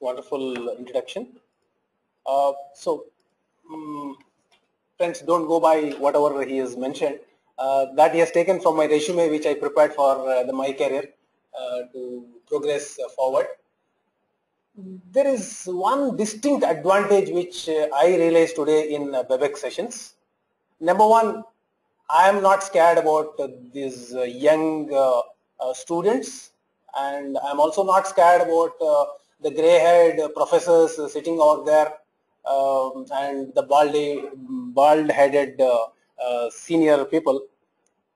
wonderful introduction. Friends, don't go by whatever he has mentioned. That he has taken from my resume, which I prepared for my career to progress forward. There is one distinct advantage which I realized today in WebEx sessions. Number one, I am not scared about these young students, and I'm also not scared about the gray-haired professors sitting out there and the bald-headed senior people.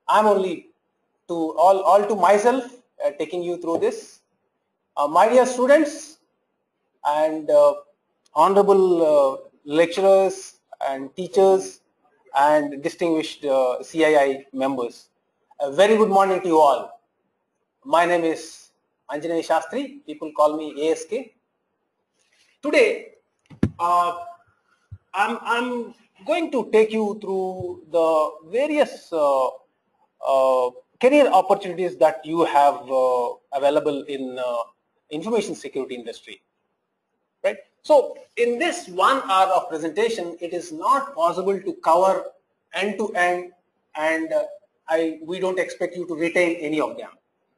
I'm only all to myself taking you through this. My dear students and honorable lecturers and teachers and distinguished CII members, a very good morning to you all. My name is Anjaney Shastri. People call me ASK. Today, I'm going to take you through the various career opportunities that you have available in information security industry. Right? So in this 1 hour of presentation, it is not possible to cover end to end, and we don't expect you to retain any of them.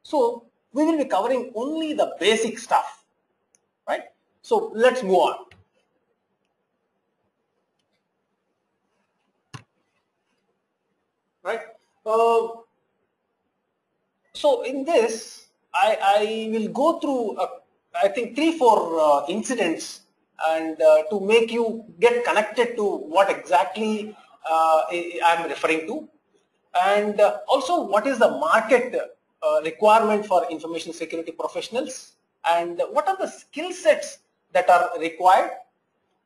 So we will be covering only the basic stuff, right? So let's move on. Right? So in this, I will go through I think 3-4 incidents, and to make you get connected to what exactly I'm referring to, and also what is the market requirement for information security professionals, and what are the skill sets that are required,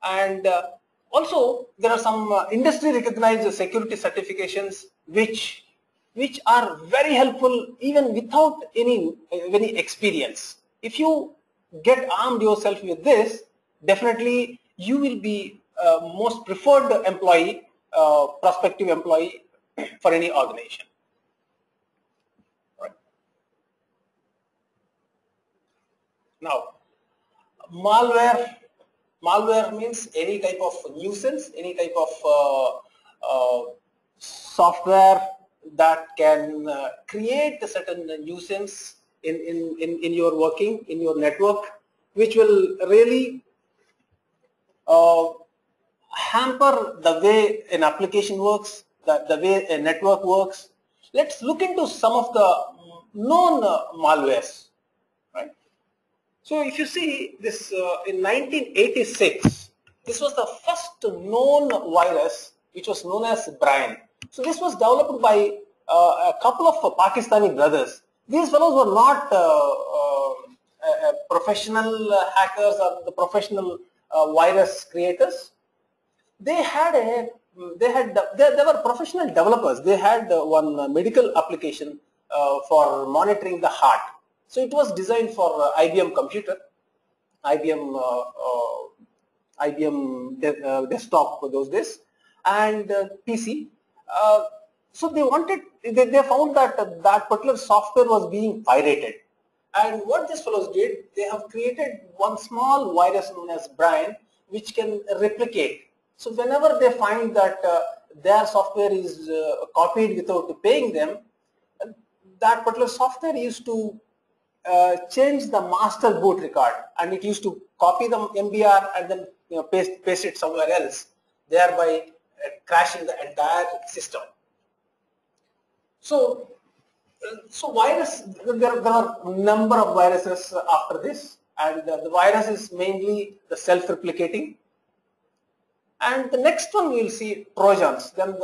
and also there are some industry recognized security certifications which are very helpful even without any experience. If you get armed yourself with this, definitely you will be most preferred employee, prospective employee for any organization. Right. Now, malware means any type of nuisance, any type of software that can create a certain nuisance in your working, in your network, which will really hamper the way an application works, the way a network works. Let's look into some of the known malwares. Right? So if you see this in 1986, this was the first known virus, which was known as Brian. So this was developed by a couple of Pakistani brothers. These fellows were not professional hackers or the professional virus creators. They were professional developers. They had one medical application for monitoring the heart. So it was designed for IBM computer, IBM desktop for those days, and PC. So they found that that particular software was being pirated. And what these fellows did, they have created one small virus known as Brian, which can replicate. So whenever they find that their software is copied without paying them, that particular software used to change the master boot record, and it used to copy the MBR and then paste it somewhere else, thereby crashing the entire system. So virus, there are a number of viruses after this, and the virus is mainly the self-replicating. And the next one we will see Trojans. Then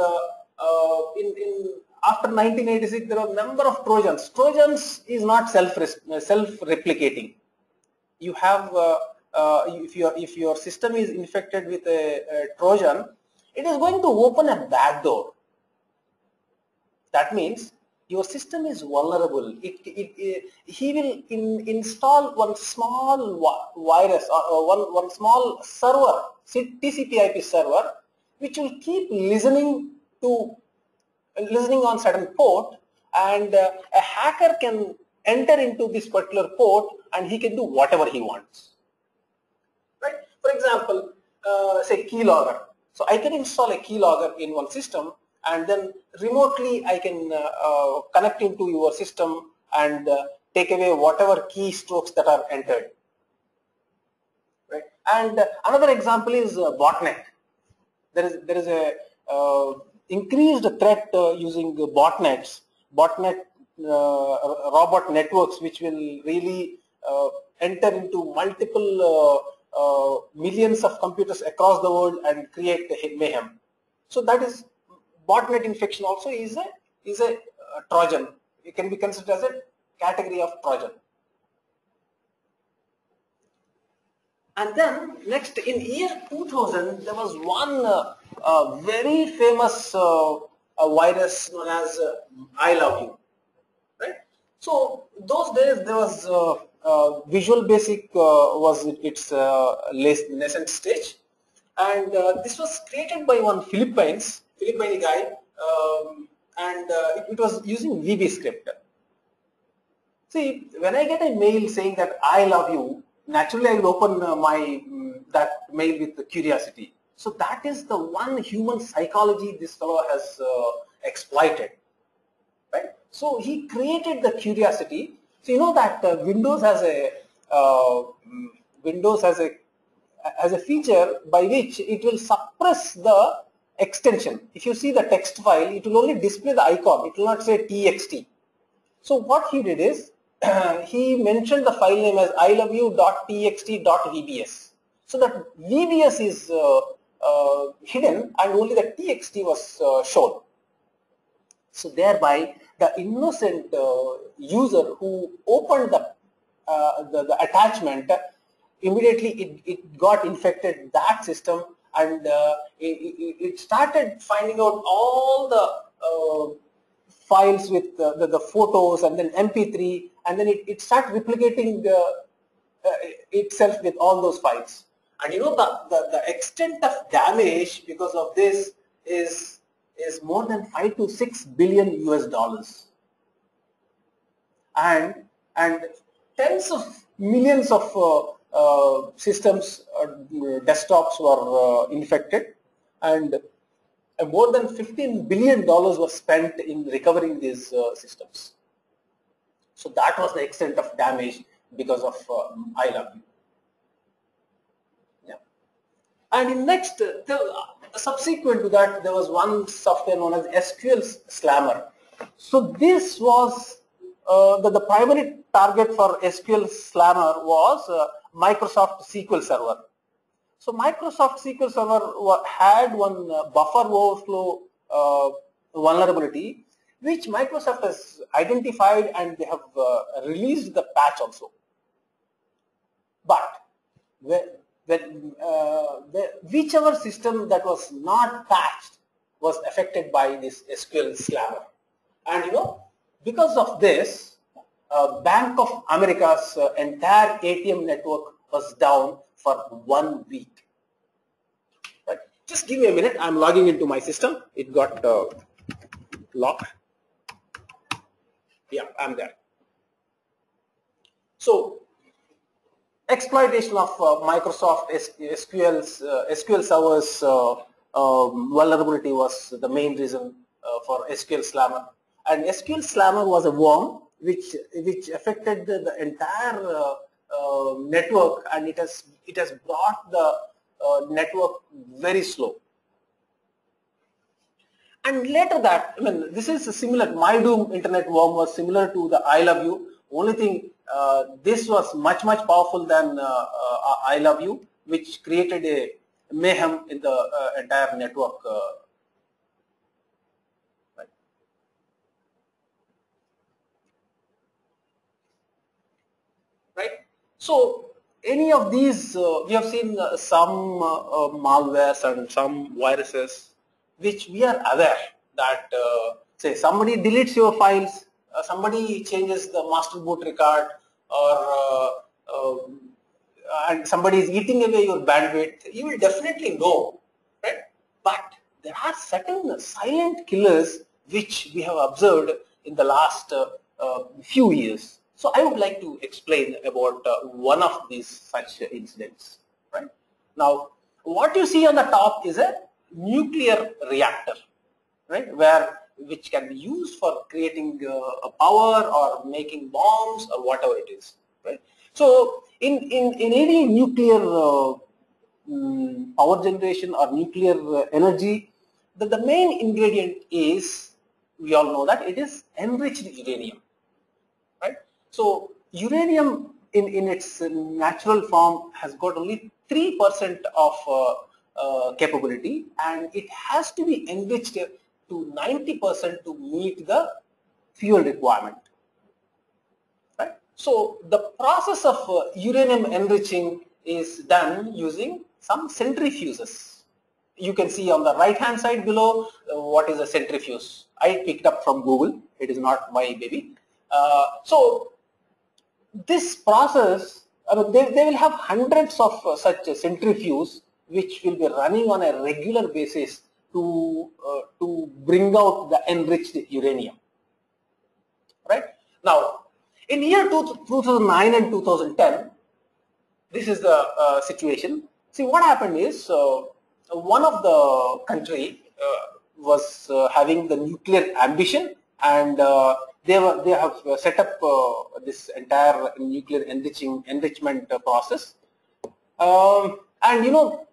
after 1986, there are a number of Trojans. Trojans is not self-replicating. You have if your system is infected with a Trojan, it is going to open a back door. That means your system is vulnerable. He will install one small virus or one small server, TCP/IP server, which will keep listening on certain port, and a hacker can enter into this particular port and he can do whatever he wants. right? For example, say keylogger. So I can install a keylogger in one system, and then remotely I can connect into your system and take away whatever keystrokes that are entered. Right? And another example is botnet. There is a increased threat using botnet robot networks, which will really enter into multiple millions of computers across the world and create mayhem. So that is botnet infection also is a Trojan. It can be considered as a category of Trojan. And then next, in year 2000, there was one very famous virus known as I Love You, right? So those days there was Visual Basic was its nascent stage, and this was created by one Philippine guy, and it was using VB script. See, when I get a mail saying that I love you, naturally I will open that mail with curiosity. So that is the one human psychology this fellow has exploited, right? So he created the curiosity. So you know that Windows has a feature by which it will suppress the extension. If you see the text file, it will only display the icon. It will not say txt. So what he did is he mentioned the file name as iloveyou.txt.vbs. So that VBS is hidden and only the txt was shown. So thereby the innocent user who opened the attachment, immediately it got infected that system, and it started finding out all the files with the photos and then MP3, and then it started replicating itself with all those files. And you know the extent of damage because of this is more than 5 to 6 billion US dollars, and tens of millions of systems, desktops were infected, and more than $15 billion was spent in recovering these systems. So that was the extent of damage because of I Love You. Yeah. And in next, subsequent to that, there was one software known as SQL Slammer. So this was the primary target for SQL Slammer was Microsoft SQL Server. So Microsoft SQL Server had one buffer overflow vulnerability, which Microsoft has identified, and they have released the patch also. But whichever system that was not patched was affected by this SQL Slammer. And you know, because of this, Bank of America's entire ATM network was down for 1 week. Right. Just give me a minute. I'm logging into my system. It got locked. Yeah, I'm there. So, exploitation of Microsoft SQL Server's vulnerability was the main reason for SQL Slammer. And SQL Slammer was a worm which affected the entire network, and it has brought the network very slow. And later that, I mean, this is a similar, My Doom internet worm was similar to the I Love You. Only thing, this was much powerful than I Love You, which created a mayhem in the entire network. Right. So any of these, we have seen some malwares and some viruses, which we are aware that say somebody deletes your files, somebody changes the master boot record, or and somebody is eating away your bandwidth, you will definitely know, right? But there are certain silent killers which we have observed in the last few years. So I would like to explain about one of these such incidents. right? Now, what you see on the top is a nuclear reactor, right, which can be used for creating a power or making bombs or whatever it is, right? So in any nuclear power generation or nuclear energy, the main ingredient is, we all know that it is enriched uranium, right? So uranium in its natural form has got only 3% of capability, and it has to be enriched to 90% to meet the fuel requirement, right? So the process of uranium enriching is done using some centrifuges. You can see on the right hand side below what is a centrifuge. I picked up from Google. It is not my baby. So this process, I mean, they will have hundreds of such centrifuges which will be running on a regular basis to bring out the enriched uranium, right? Now, in year 2009 and 2010, this is the situation. See, what happened is one of the country was having the nuclear ambition, and they have set up this entire nuclear enrichment process. And you know,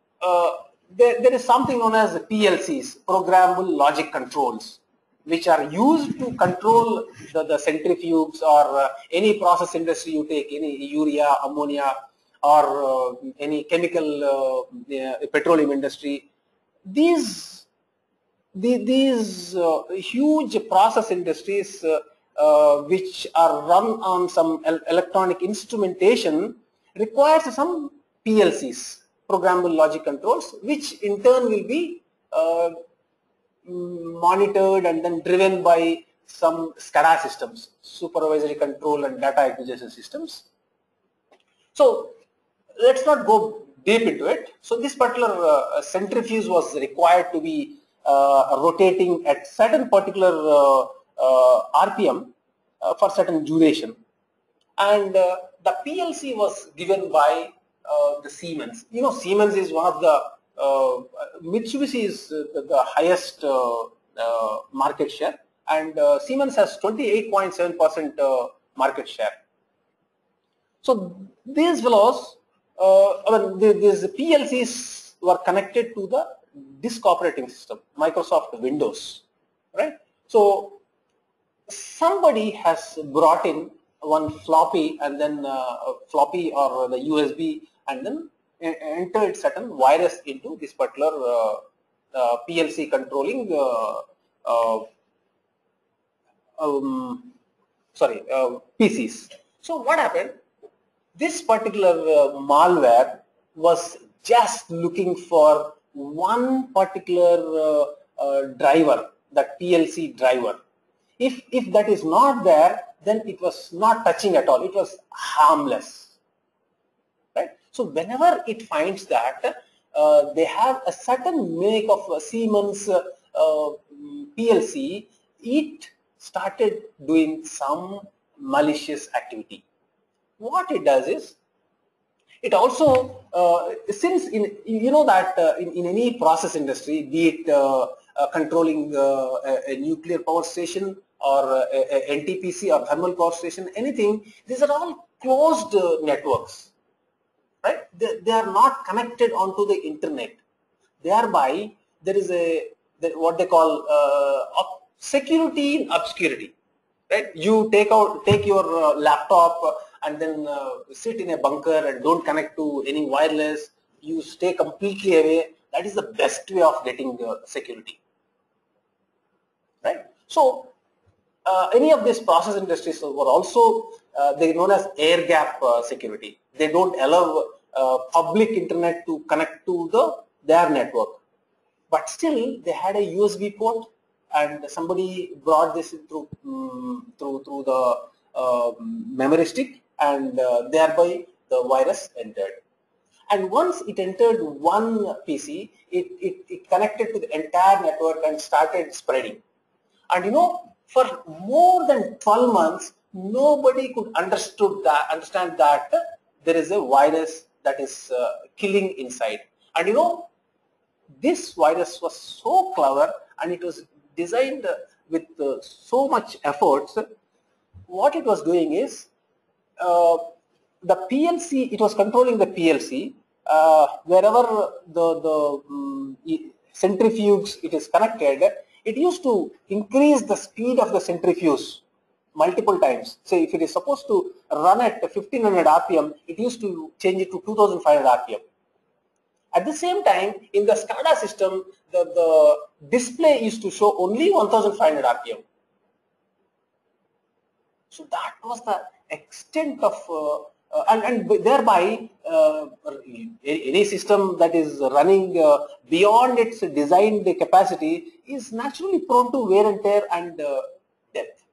there is something known as PLCs, programmable logic controls, which are used to control the centrifuges or any process industry you take, any urea, ammonia, or any chemical petroleum industry. These huge process industries which are run on some electronic instrumentation requires some PLCs, programmable logic controls, which in turn will be monitored and then driven by some SCADA systems, supervisory control and data acquisition systems. So let's not go deep into it. So this particular centrifuge was required to be rotating at certain particular RPM for certain duration, and the PLC was given by the Siemens. You know, Siemens is one of the Mitsubishi is the highest market share, and Siemens has 28.7% market share. So these fellows, these PLCs were connected to the disk operating system, Microsoft Windows, right? So somebody has brought in one floppy, and then floppy or the USB, and then entered certain virus into this particular PLC controlling PCs. So what happened? This particular malware was just looking for one particular driver, that PLC driver. If that is not there, then it was not touching at all. It was harmless, right? So whenever it finds that they have a certain make of Siemens PLC, it started doing some malicious activity. What it does is, it also, since you know that in any process industry, be it controlling a nuclear power station or a NTPC or thermal power station, anything, these are all closed networks, right? They are not connected onto the internet. Thereby, there is what they call security in obscurity, right? You take your laptop and then sit in a bunker and don't connect to any wireless. You stay completely away. That is the best way of getting security, right? So any of these process industries were also they known as air gap security. They don't allow public internet to connect to their network, but still they had a USB port, and somebody brought this through the memory stick, and thereby the virus entered. And once it entered one PC, it connected to the entire network and started spreading. And you know, for more than 12 months, nobody could understand that there is a virus that is killing inside. And you know, this virus was so clever and it was designed with so much efforts. What it was doing is the PLC, it was controlling the PLC wherever the centrifuge it is connected. It used to increase the speed of the centrifuge multiple times. Say if it is supposed to run at 1500 RPM, it used to change it to 2500 RPM. At the same time, in the SCADA system, the display used to show only 1500 RPM. So that was the extent of, and thereby any system that is running beyond its designed capacity is naturally prone to wear and tear and death.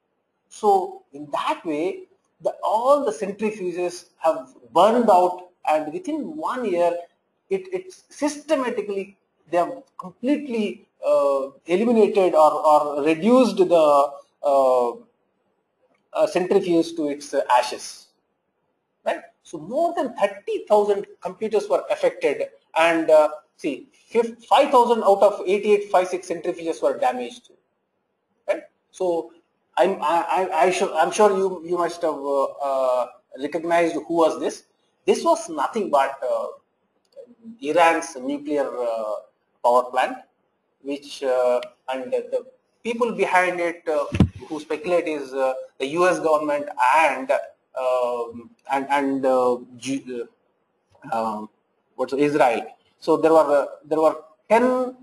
So in that way, all the centrifuges have burned out, and within 1 year, it systematically, they have completely eliminated or reduced the centrifuge to its ashes. Right? So more than 30,000 computers were affected, and see, 5,000 out of 8856 centrifuges were damaged. Right? So I'm sure you must have recognized who was this. This was nothing but Iran's nuclear power plant, which and the people behind it who speculate is the U.S. government and Israel. So there were 10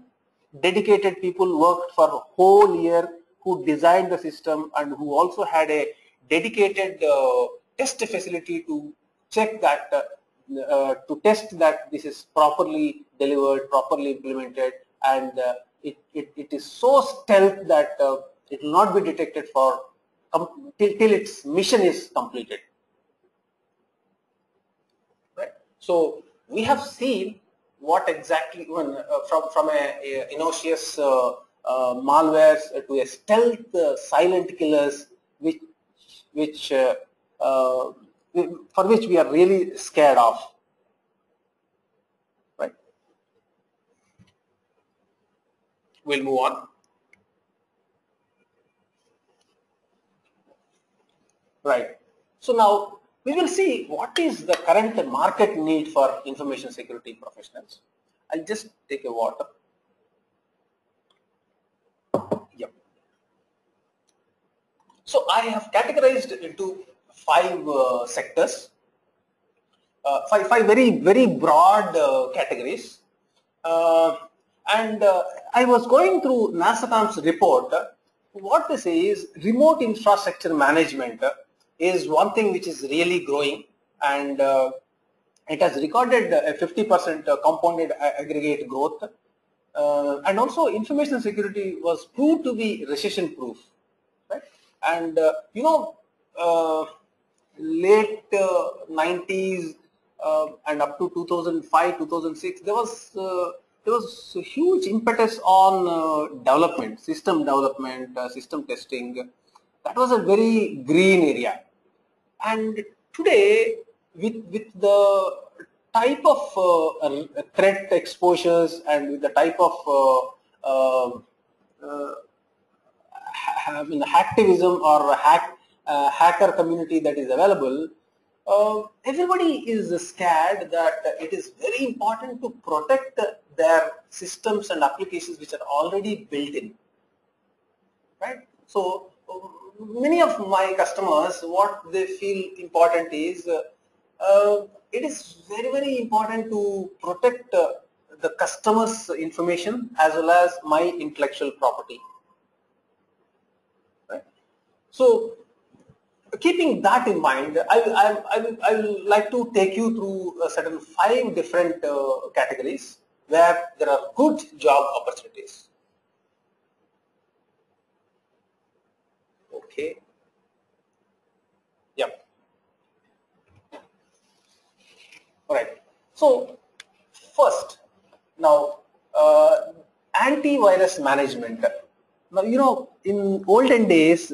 dedicated people worked for a whole year who designed the system and who also had a dedicated test facility to check that to test that this is properly delivered, properly implemented, and it is so stealth that it will not be detected for till its mission is completed. Right. So we have seen what exactly from a innocuous malwares to a stealth silent killers, which for which we are really scared of. Right. We'll move on. Right. So now we will see what is the current market need for information security professionals. I'll just take a water. Yep. So I have categorized into 5 sectors, 5 very broad categories, and I was going through NASACOM's report. What they say is remote infrastructure management is one thing which is really growing, and it has recorded a 50% compounded aggregate growth, and also information security was proved to be recession proof, right? And you know, late 90s and up to 2005, 2006, there was a huge impetus on development, system development, system testing. That was a very green area. And today, with the type of threat exposures and with the type of hacktivism or hacker community that is available, everybody is scared that it is very important to protect their systems and applications which are already built in. Right? So many of my customers, what they feel important is it is very important to protect the customer's information as well as my intellectual property. Right? So keeping that in mind, I will like to take you through a certain 5 different categories where there are good job opportunities. Okay. Yep. All right. So first, now antivirus management. Now, you know, in olden days,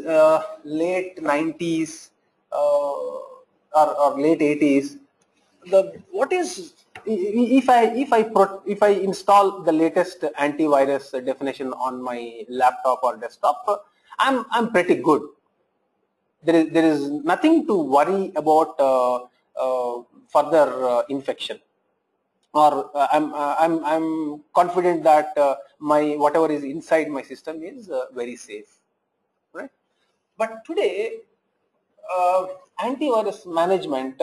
late 90s or late 80s, what is if I install the latest antivirus definition on my laptop or desktop, I'm pretty good. There is nothing to worry about further infection, or I'm confident that my whatever is inside my system is very safe, right? But today, antivirus management,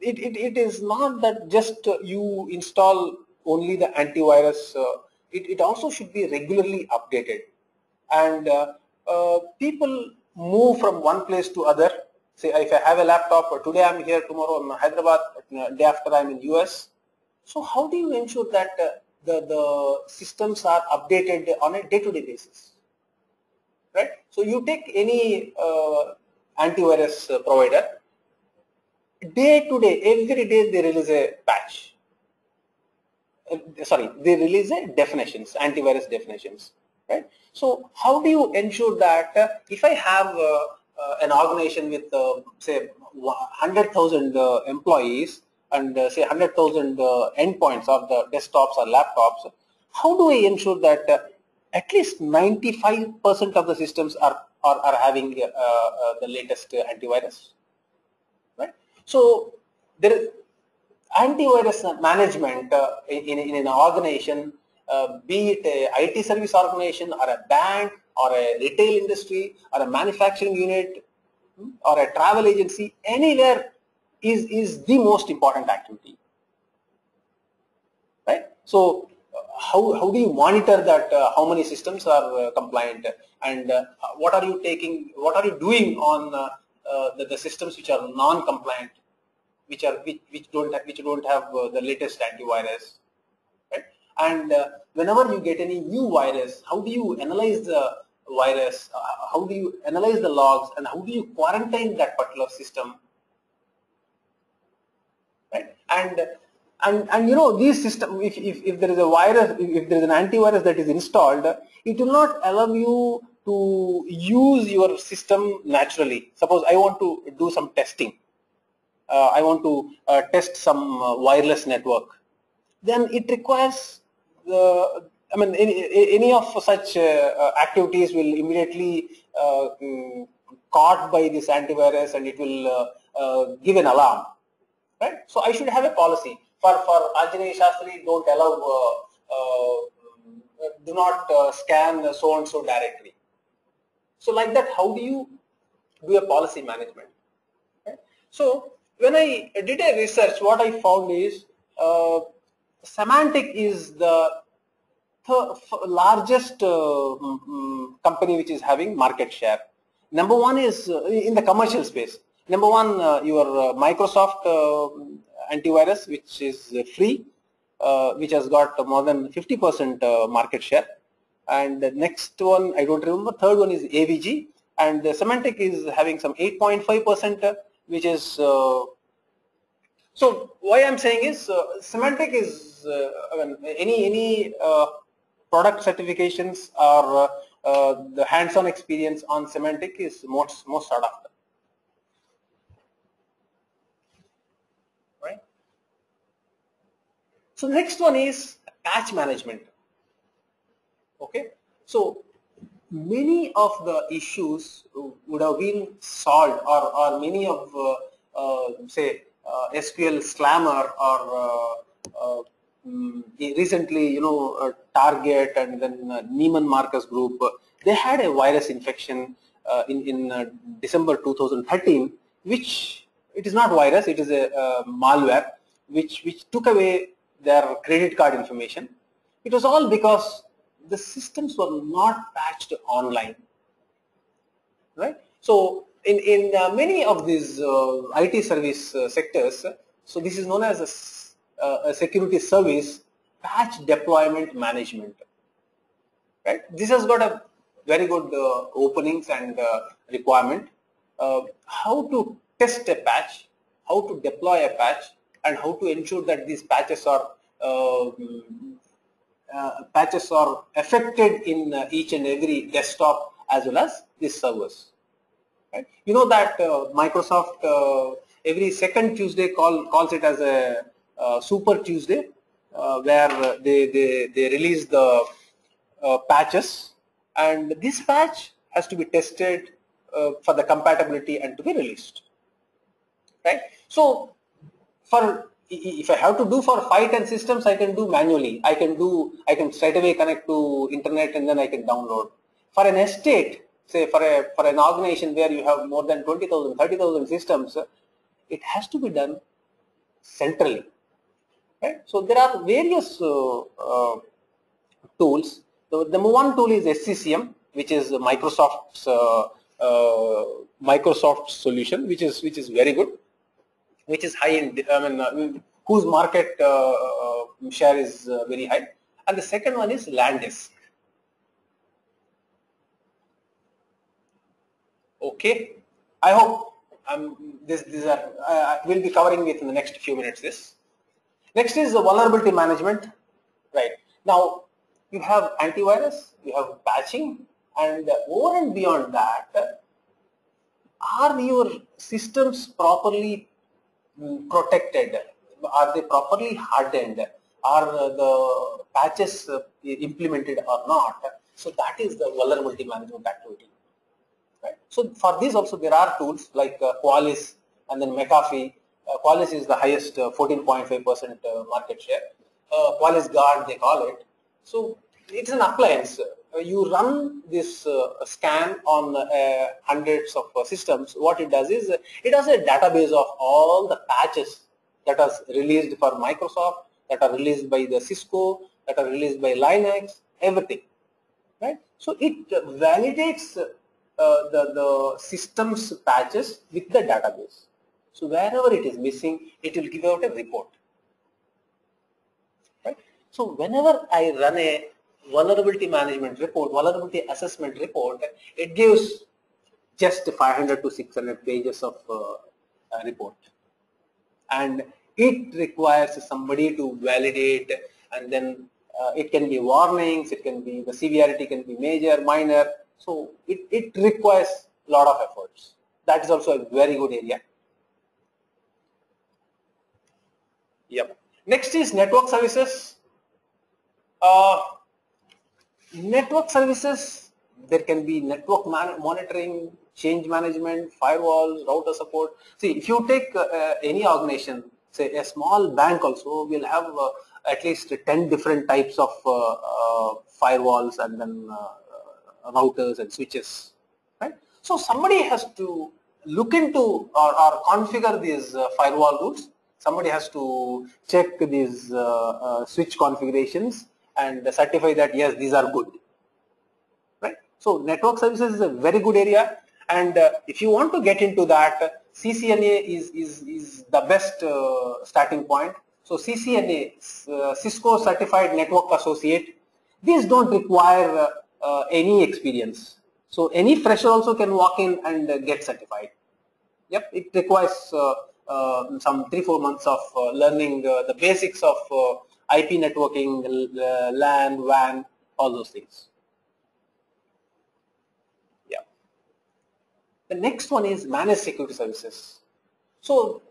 it is not that just you install only the antivirus. It also should be regularly updated, and people move from one place to other. Say if I have a laptop, today I'm here, tomorrow I'm in Hyderabad, day after I'm in US. So how do you ensure that the systems are updated on a day-to-day basis, right? So you take any antivirus provider, day to day, every day they release a patch. They release a definitions, antivirus definitions, right? So how do you ensure that if I have an organization with say 100,000 employees and say 100,000 endpoints of the desktops or laptops, how do I ensure that at least 95% of the systems are having the latest antivirus, right? So there is antivirus management in an organization, be it a IT service organization or a bank or a retail industry or a manufacturing unit or a travel agency, anywhere is the most important activity, right? So how do you monitor that how many systems are compliant, and what are you doing on the systems which are non-compliant, which don't have the latest antivirus, right? And whenever you get any new virus, how do you analyze the virus? How do you analyze the logs, and how do you quarantine that particular system, right? And you know, these system, if there is a virus, if there is an antivirus that is installed, it will not allow you to use your system naturally. Suppose I want to do some testing. I want to test some wireless network. Then it requires any of such activities will immediately caught by this antivirus, and it will give an alarm, right? So I should have a policy for Ajay Shastri, don't allow do not scan so and so directly. So like that, how do you do a policy management? Okay? So when I did a research, what I found is Symantec is the largest company which is having market share. Number one is in the commercial space. Number one, your Microsoft antivirus, which is free, which has got more than 50% market share. And the next one, I don't remember. Third one is AVG, and Symantec is having some 8.5%, which is. So why I'm saying is Symantec is any product certifications or the hands-on experience on Symantec is most sought after. Right. So next one is patch management. Okay. So many of the issues would have been solved, or many of say SQL Slammer or recently, you know, Target and then Neiman Marcus Group, they had a virus infection in December 2013, which it is not virus, it is a malware which took away their credit card information. It was all because the systems were not patched online, right? So in many of these IT service sectors, so this is known as a security service patch deployment management, right? This has got a very good openings and requirement. How to test a patch, how to deploy a patch, and how to ensure that these patches are affected in each and every desktop as well as these servers. Right? You know that Microsoft every second Tuesday calls it as a Super Tuesday, where they release the patches, and this patch has to be tested for the compatibility and to be released, right? So if I have to do for 5-10 systems, I can do manually. I can straight away connect to internet and then I can download. For an estate, say for an organization where you have more than 20,000, 30,000 systems, it has to be done centrally, right? So there are various tools. So the one tool is SCCM, which is Microsoft's Microsoft solution, which is very good, which is high in, whose market share is very high. And the second one is LANDisk. Okay, I hope we'll be covering it in the next few minutes. Next is the vulnerability management. Right now, you have antivirus, you have patching, and over and beyond that, are your systems properly protected? Are they properly hardened? Are the patches implemented or not? So that is the vulnerability management activity. Right? So for this also there are tools like Qualys and then McAfee. Qualys is the highest 14.5% market share. Qualys Guard they call it. So it's an appliance. You run this scan on hundreds of systems. What it does is it has a database of all the patches that are released for Microsoft, that are released by the Cisco, that are released by Linux, everything. Right? So it validates the system's patches with the database. So wherever it is missing, it will give out a report. Right? So whenever I run a vulnerability management report, vulnerability assessment report, it gives just 500 to 600 pages of report, and it requires somebody to validate, and then it can be warnings, it can be the severity can be major, minor. So it requires a lot of efforts. That is also a very good area. Yep. Next is network services. Network services, there can be network monitoring, change management, firewalls, router support. See, if you take any organization, say a small bank also will have at least 10 different types of firewalls and then routers and switches, right? So somebody has to look into or configure these firewall rules. Somebody has to check these switch configurations and certify that yes, these are good, right? So network services is a very good area, and if you want to get into that, CCNA is the best starting point. So CCNA, Cisco Certified Network Associate, these don't require any experience. So any fresher also can walk in and get certified. Yep, it requires some 3-4 months of learning the basics of IP networking, LAN, WAN, all those things. Yeah. The next one is managed security services. So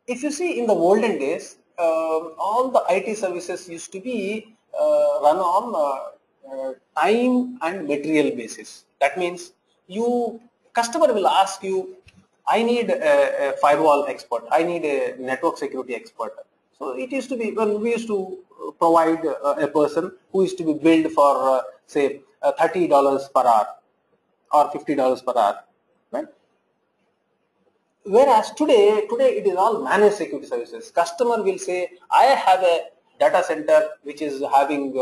if you see in the olden days, all the IT services used to be run on time and material basis. That means customer will ask you, I need a firewall expert, I need a network security expert. So it used to be, well, we used to provide a person who is to be billed for say $30 per hour or $50 per hour, right? Whereas today it is all managed security services. Customer will say, I have a data center which is having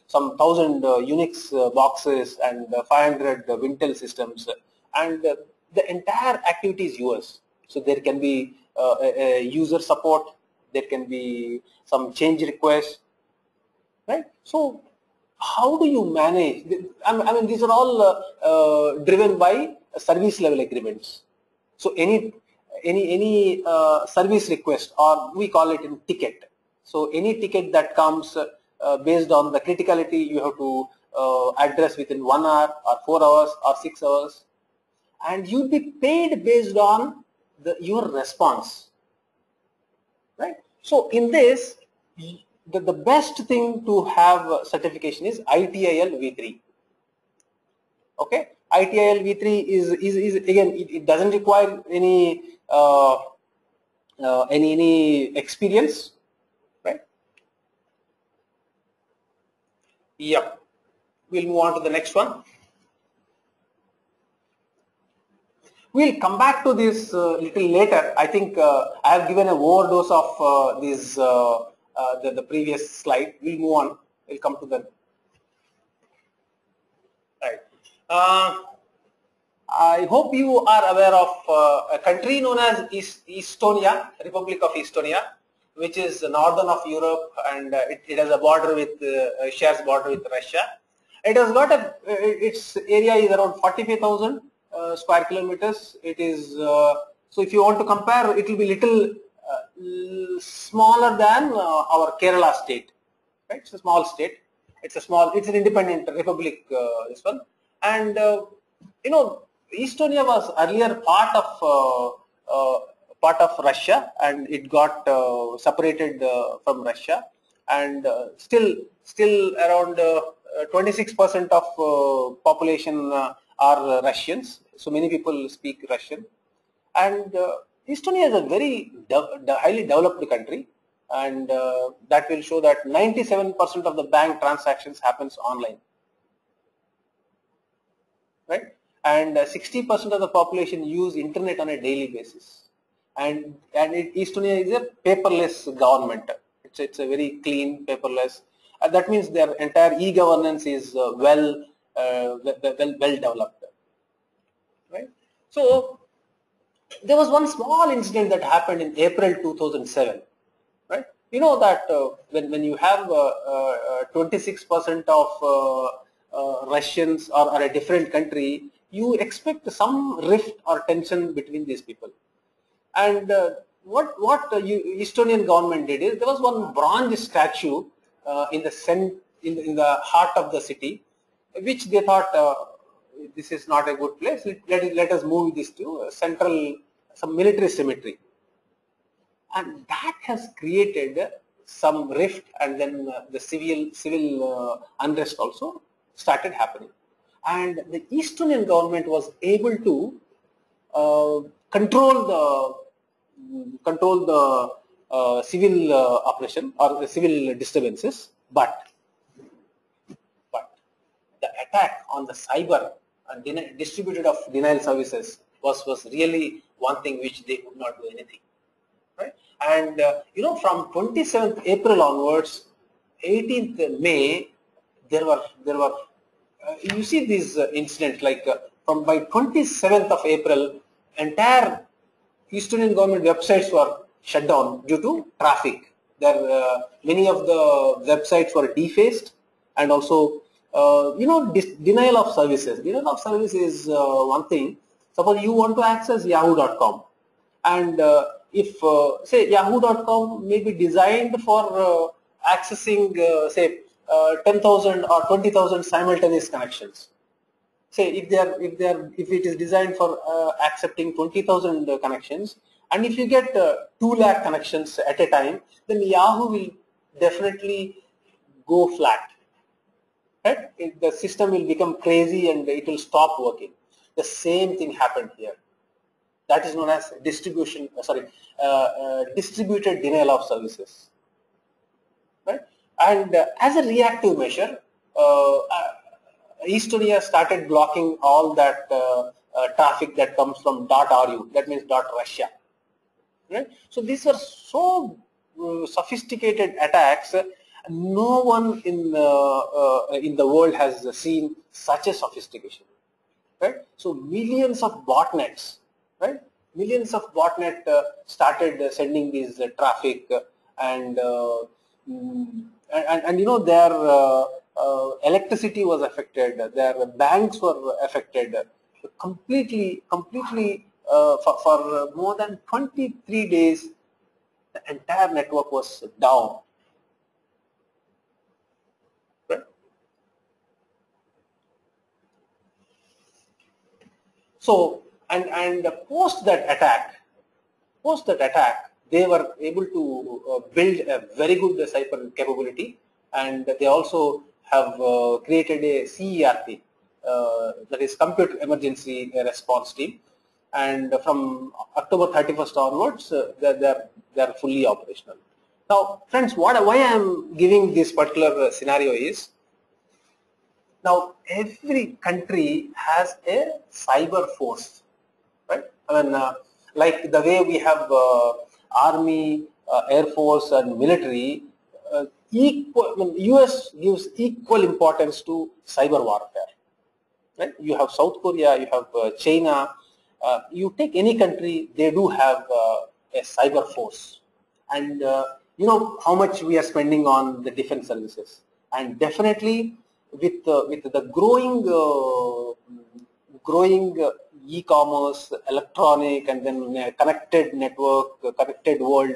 some 1,000 Unix boxes and 500 Wintel systems, and the entire activity is yours. So there can be a user support, there can be some change requests, right? So how do you manage? I mean these are all driven by service level agreements. So any service request, or we call it in ticket. So any ticket that comes based on the criticality, you have to address within 1 hour or 4 hours or 6 hours, and you'll be paid based on your response, right? So in this, the best thing to have certification is ITIL V3. Okay, ITIL V3 is again, it doesn't require any experience, right? Yep. We'll move on to the next one. We'll come back to this little later. I think I have given a overdose of the previous slide. We'll move on. We'll come to the right. I hope you are aware of a country known as Estonia, Republic of Estonia, which is northern of Europe, and it has a border with shares border with Russia. It has got its area is around 45,000 square kilometers. It is so if you want to compare, it will be little smaller than our Kerala state. Right? It's a small state. It's an independent republic. This one, and Estonia was earlier part of Russia, and it got separated from Russia, and still around 26% of population are Russians. So many people speak Russian, and Estonia is a very highly developed country, and that will show that 97% of the bank transactions happens online, right? And 60% of the population use internet on a daily basis, and Estonia is a paperless government. It's a very clean paperless. That means their entire e-governance is well developed, right? So there was one small incident that happened in April 2007, right? You know that when you have 26% of Russians are a different country, you expect some rift or tension between these people. And what Estonian government did is, there was one bronze statue in the heart of the city, which they thought this is not a good place. Let us move this to some military cemetery, and that has created some rift, and then the civil unrest also started happening. And the Estonian government was able to control the civil operation or the civil disturbances, but the attack on the cyber and distributed of denial services was really one thing which they could not do anything, right? And from 27th April onwards, 18th May, there were you see these incidents, like from by 27th of April, entire Estonian government websites were shut down due to traffic. Many of the websites were defaced, and also denial of services. Denial of service is one thing. Suppose you want to access yahoo.com, and if say yahoo.com may be designed for accessing say 10,000 or 20,000 simultaneous connections. Say if it is designed for accepting 20,000 connections, and if you get 2 lakh connections at a time, then Yahoo will definitely go flat. Right? The system will become crazy and it will stop working. The same thing happened here. That is known as distributed denial of services. Right? And as a reactive measure, Estonia started blocking all that traffic that comes from .ru, that means .Russia. Right? So these are so sophisticated attacks. No one in the world has seen such a sophistication. Right? So millions of botnets, right? Millions of botnet started sending these traffic, and their electricity was affected, their banks were affected completely for more than 23 days. The entire network was down. Right? So and post that attack, post that attack, they were able to build a very good cyber capability, and they also have created a CERT, that is Computer Emergency Response Team, and from October 31st onwards, they're fully operational. Now, friends, why I am giving this particular scenario is, now every country has a cyber force, right? I mean, like the way we have army, air force, and military. US gives equal importance to cyber warfare. Right? You have South Korea, you have China. You take any country, they do have a cyber force, and you know how much we are spending on the defense services, and definitely with the growing e-commerce, electronic, and then connected network, connected world,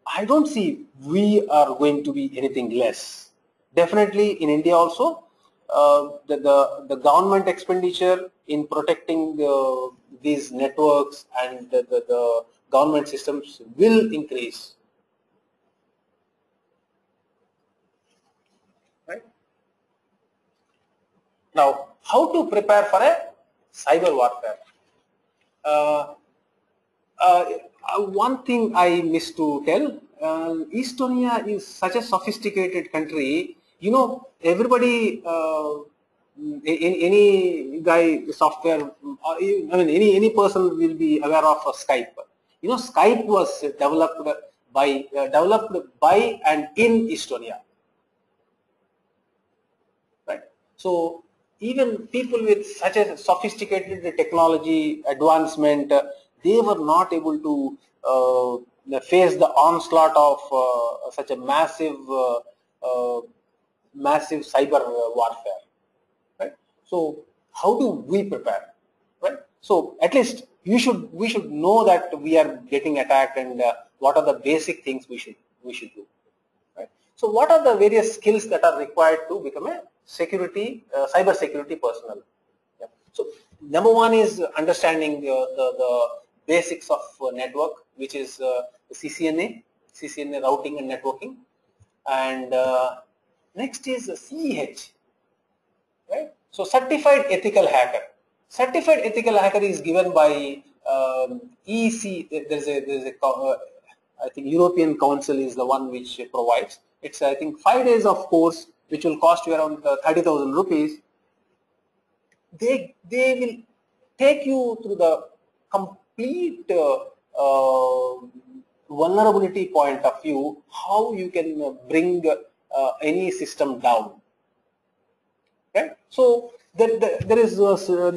I don't see we are going to be anything less. Definitely in India also, the government expenditure in protecting these networks and the government systems will increase. Right? Now, how to prepare for a cyber warfare? One thing I missed to tell, Estonia is such a sophisticated country. You know, everybody, any guy, software, I mean, any person will be aware of Skype. You know, Skype was developed by and in Estonia. Right? So even people with such a sophisticated technology advancement, they were not able to face the onslaught of such a massive cyber warfare. Right? So how do we prepare? Right? So at least we should know that we are getting attacked, and what are the basic things we should do. Right? So what are the various skills that are required to become a cyber security personnel? Yeah. So number one is understanding the basics of network, which is CCNA routing and networking, and next is CEH, right? So certified ethical hacker. Certified ethical hacker is given by EC. There's a I think European Council is the one which provides. It's I think 5 days of course, which will cost you around 30,000 rupees. They will take you through the complete vulnerability point of view, how you can bring any system down. Right? So there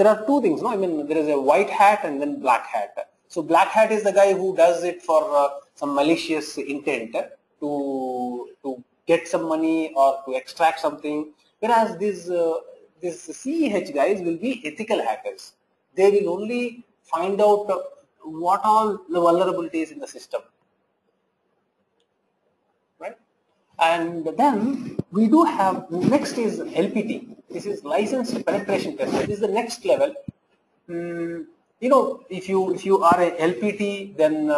are two things. No, I mean there is a white hat and then black hat. So black hat is the guy who does it for some malicious intent to get some money or to extract something, whereas these CEH guys will be ethical hackers. They will only find out what all the vulnerabilities in the system. Right? And then we do have, next is LPT. This is licensed penetration test. This is the next level. You know, if you are a LPT, then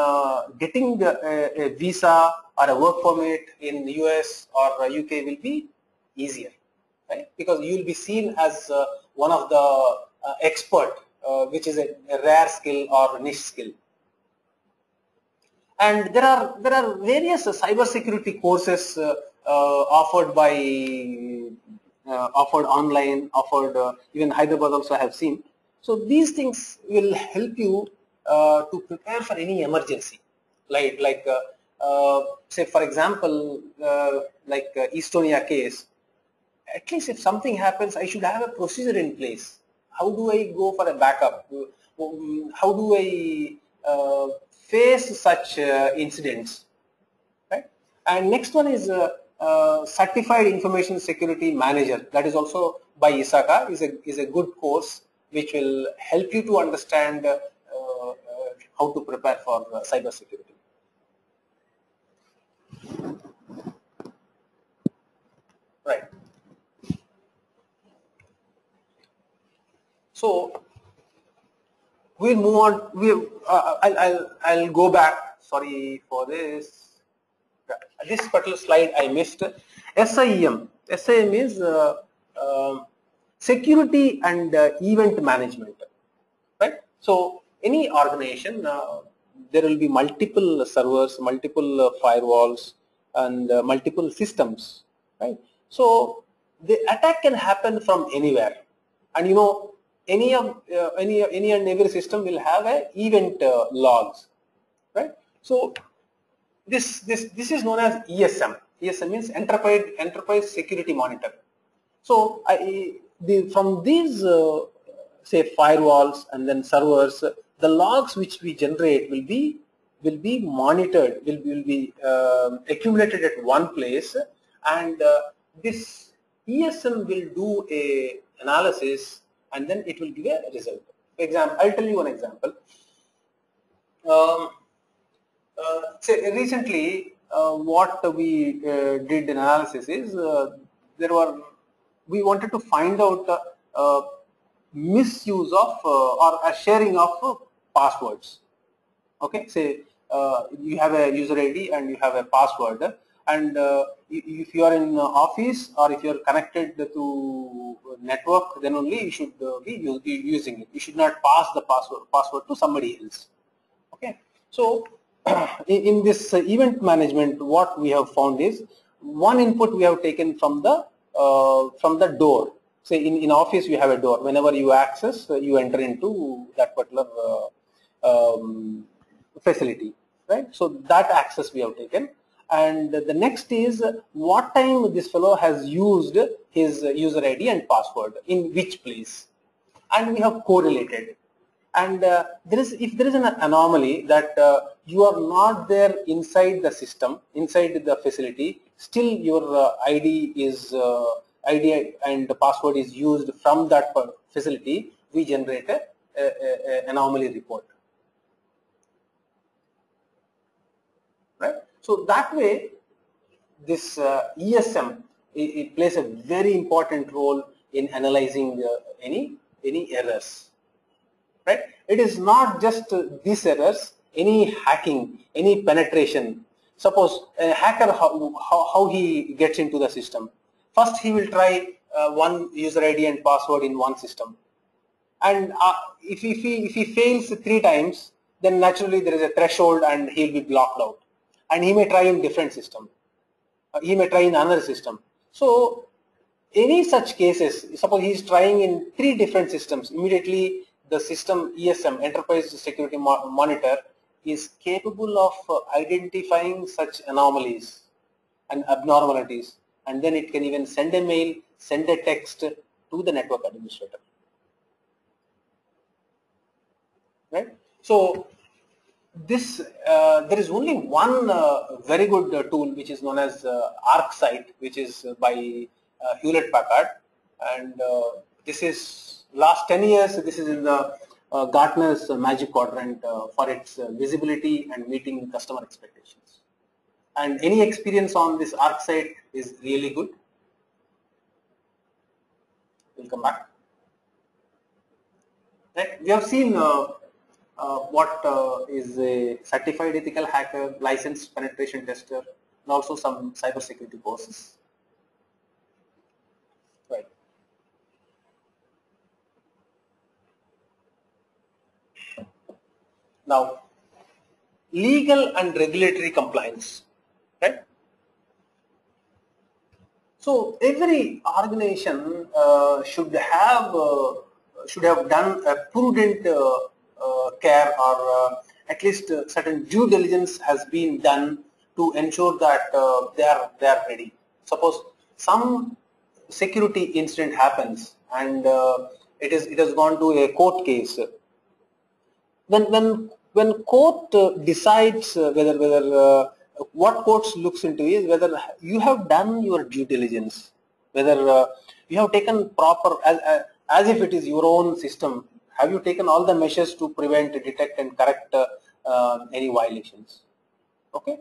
getting a visa or a work permit in the US or UK will be easier, right? Because you will be seen as one of the expert, which is a rare skill or niche skill. And there are various cyber security courses offered online, even Hyderabad also I have seen. So these things will help you to prepare for any emergency, like say for example, like Estonia case. At least if something happens, I should have a procedure in place. How do I go for a backup? How do I face such incidents? Right? And next one is Certified Information Security Manager. That is also by ISACA. Is a good course which will help you to understand how to prepare for cyber security. Right. So we'll move on. I'll go back. Sorry for this. This particular slide I missed. SIEM. SIEM is security and event management, right? So any organization, there will be multiple servers, multiple firewalls, and multiple systems, right? So the attack can happen from anywhere, and you know, any and every system will have a event logs, right? So this is known as ESM. ESM means enterprise security monitor. So from these say firewalls and then servers, the logs which we generate will be monitored, will be accumulated at one place, and this ESM will do a analysis and then it will give a result. For example, I'll tell you one example. Say recently, what we did an analysis is we wanted to find out misuse of or a sharing of passwords. Okay, say you have a user ID and you have a password, and if you are in office or if you are connected to network, then only you should be using it. You should not pass the password to somebody else. Okay, so in this event management, what we have found is one input we have taken from the door. Say in office you have a door. Whenever you access, you enter into that particular facility, right? So that access we have taken, and the next is what time this fellow has used his user ID and password in which place, and we have correlated. And if there is an anomaly that you are not there inside the system, inside the facility, still your ID and the password is used from that facility, we generate a anomaly report, right? So that way, this ESM it plays a very important role in analyzing any errors. Right? It is not just these errors, any hacking, any penetration. Suppose a hacker, how he gets into the system. First he will try one user ID and password in one system, and if he fails 3 times, then naturally there is a threshold and he will be blocked out, and he may try in different system, he may try in another system. So any such cases, suppose he is trying in 3 different systems, immediately the system ESM, Enterprise Security Monitor, is capable of identifying such anomalies and abnormalities, and then it can even send a mail, send a text to the network administrator. Right? So this there is only one very good tool which is known as ArcSight, which is by Hewlett Packard, and this is last 10 years, this is in the Gartner's Magic Quadrant for its visibility and meeting customer expectations. And any experience on this ArcSight is really good. We'll come back. Right. We have seen what is a certified ethical hacker, licensed penetration tester, and also some cybersecurity courses. Right. Now, legal and regulatory compliance, right? So every organization should have done a prudent care, or at least certain due diligence has been done to ensure that they are ready. Suppose some security incident happens and it has gone to a court case. When court decides whether what courts looks into is whether you have done your due diligence, whether you have taken proper, as if it is your own system, have you taken all the measures to prevent, detect and correct any violations. Okay,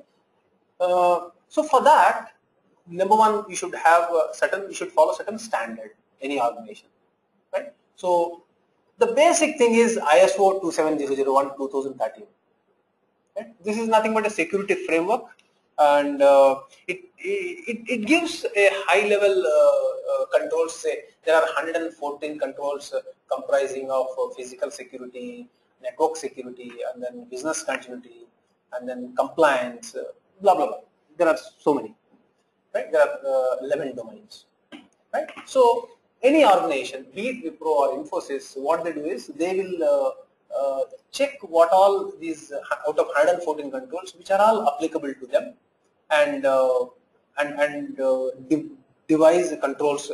so for that, number one, you should have you should follow certain standard, any organization, right? So the basic thing is ISO 27001 2013. Right? This is nothing but a security framework, and it gives a high level controls. Say there are 114 controls comprising of physical security, network security, and then business continuity, and then compliance, blah blah blah. There are so many, right? There are 11 domains, right? So any organization, be it Wipro or Infosys, what they do is they will check what all these out of 114 controls, which are all applicable to them, and devise controls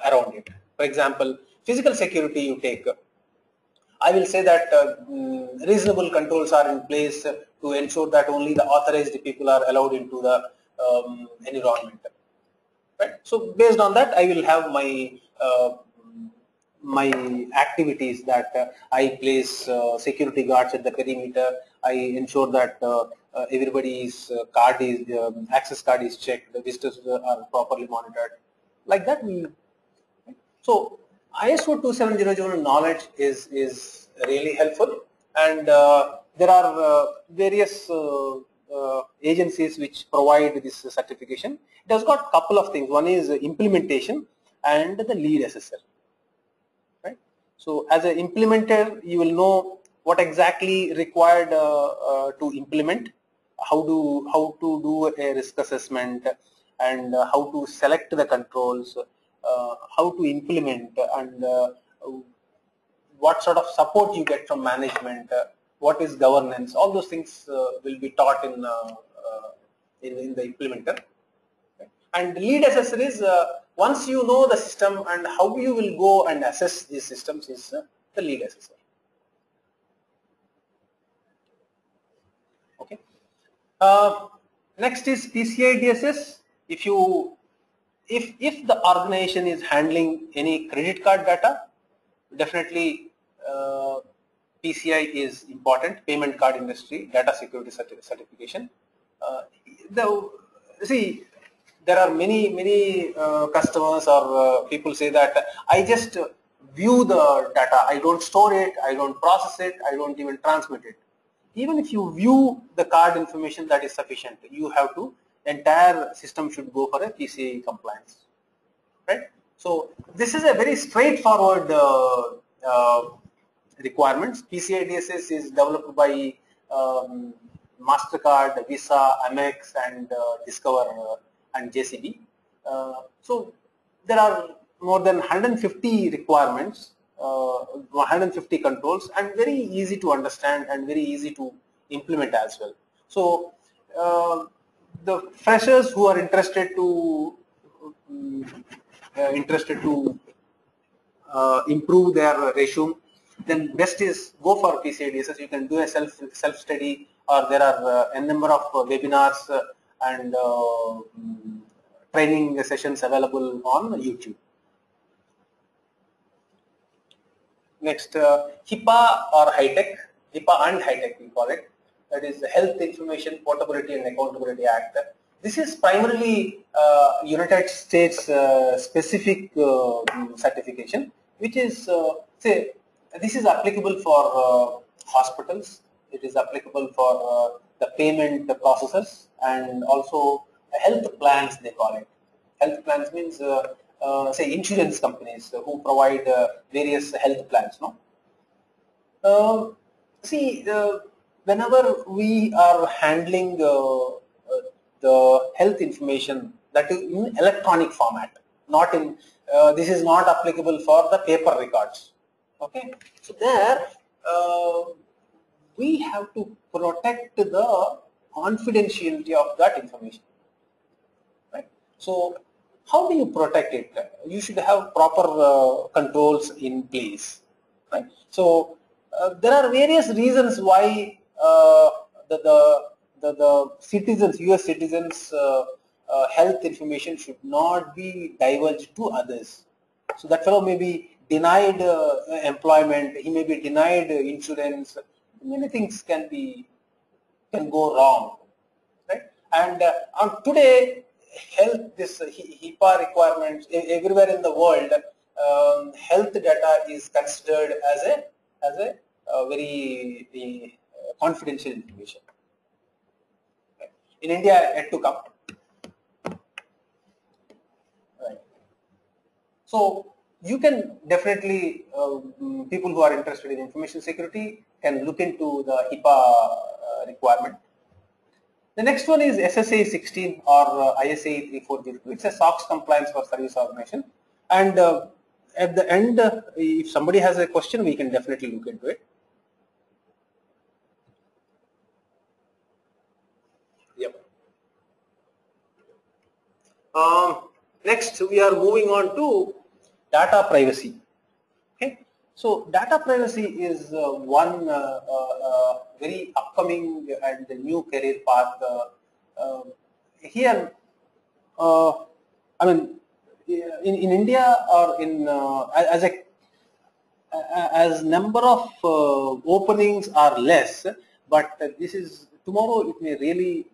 around it. For example, physical security you take. I will say that reasonable controls are in place to ensure that only the authorized people are allowed into the environment. Right? So based on that, I will have my activities that I place security guards at the perimeter. I ensure that everybody's card is access card is checked, the visitors are properly monitored. Like that, so ISO 27001 knowledge is really helpful, and there are various agencies which provide this certification. It has got a couple of things. One is implementation and the lead assessor. Right? So as an implementer, you will know what exactly required to implement, how to do a risk assessment, and how to select the controls, how to implement, and what sort of support you get from management, what is governance. All those things will be taught in the implementer. Okay. And lead assessor is once you know the system and how you will go and assess these systems is the lead assessor. Okay. Next is PCI DSS. If the organization is handling any credit card data, definitely PCI is important, payment card industry, data security certification. See, there are many customers or people say that I just view the data, I don't store it, I don't process it, I don't even transmit it. Even if you view the card information, that is sufficient. You have to, entire system should go for a PCI compliance, right? So this is a very straightforward requirements. PCI DSS is developed by MasterCard, Visa, Amex, and Discover and JCB. So there are more than 150 requirements, 150 controls, and very easy to understand and very easy to implement as well. So the freshers who are interested to improve their resume, then best is go for PCI DSS. You can do a self study, or there are a number of webinars and training sessions available on YouTube. Next, HIPAA or HIPAA and HITECH we call it. That is the Health Information Portability and Accountability Act. This is primarily United States specific certification, which is say this is applicable for hospitals. It is applicable for the payment processors and also health plans, they call it. Health plans means say insurance companies who provide various health plans. No. See, whenever we are handling the health information, that is in electronic format, not in this is not applicable for the paper records. Okay, so there we have to protect the confidentiality of that information, right? So how do you protect it? You should have proper controls in place, right? So there are various reasons why the citizens, US citizens, health information should not be divulged to others. So that fellow may be denied employment, he may be denied insurance. Many things can go wrong, right? And today, health, this HIPAA requirements everywhere in the world, health data is considered as a very confidential information. Right. In India, yet to come. Right. So you can definitely, people who are interested in information security can look into the HIPAA requirement. The next one is SSA 16 or ISA 3402. It's a SOX compliance for service organization. And at the end, if somebody has a question, we can definitely look into it. Yep. Next, we are moving on to data privacy. Okay. So data privacy is one very upcoming and new career path. Here, I mean, in India or in as number of openings are less, but this is tomorrow it may really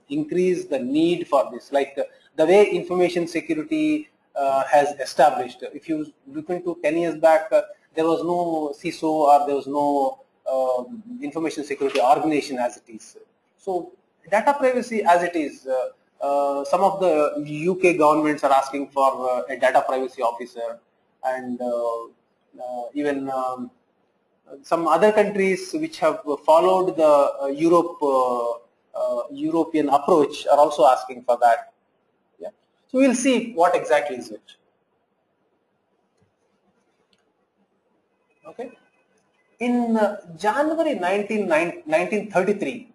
increase the need for this. Like the way information security has established. If you look into 10 years back, there was no CISO or there was no information security organization as it is. So data privacy as it is, some of the UK governments are asking for a data privacy officer, and even some other countries which have followed the European approach are also asking for that. Yeah. So we'll see what exactly is it. Okay. In January 1933,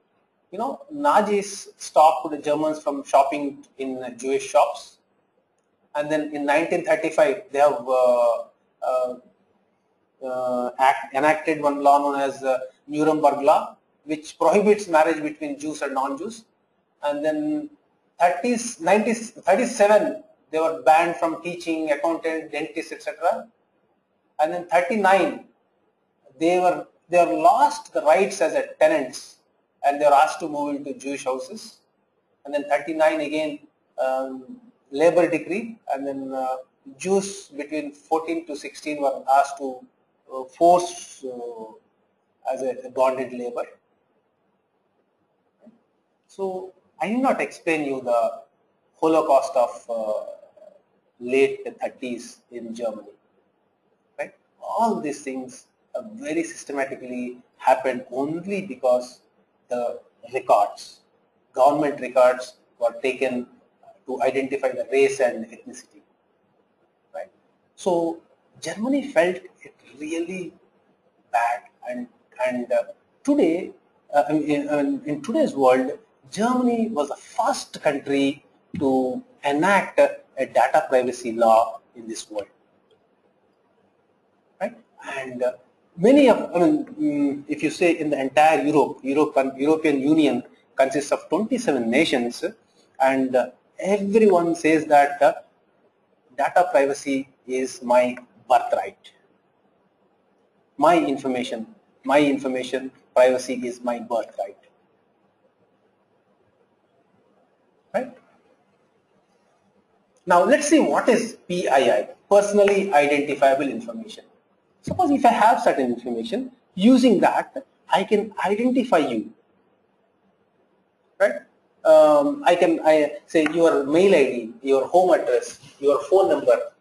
you know, Nazis stopped the Germans from shopping in Jewish shops, and then in 1935 they have enacted one law known as Nuremberg Law, which prohibits marriage between Jews and non-Jews. And then 37 they were banned from teaching, accountant, dentist, etc. And then 39 they lost the rights as a tenants, and they were asked to move into Jewish houses. And then 39 again, labor decree, and then Jews between 14 to 16 were asked to force as a bonded labor. So I need not explain you the Holocaust of late 30s in Germany. Right? All these things very systematically happened only because the records, government records, were taken to identify the race and ethnicity. Right? So Germany felt it really bad, and today in today's world, Germany was the first country to enact a data privacy law in this world. Right? And many of, if you say in the entire European Union consists of 27 nations, and everyone says that data privacy is my birthright. My information privacy is my birthright. Right? Now let's see what is PII, personally identifiable information. Suppose if I have certain information, using that I can identify you. Right? I say your mail ID, your home address, your phone number,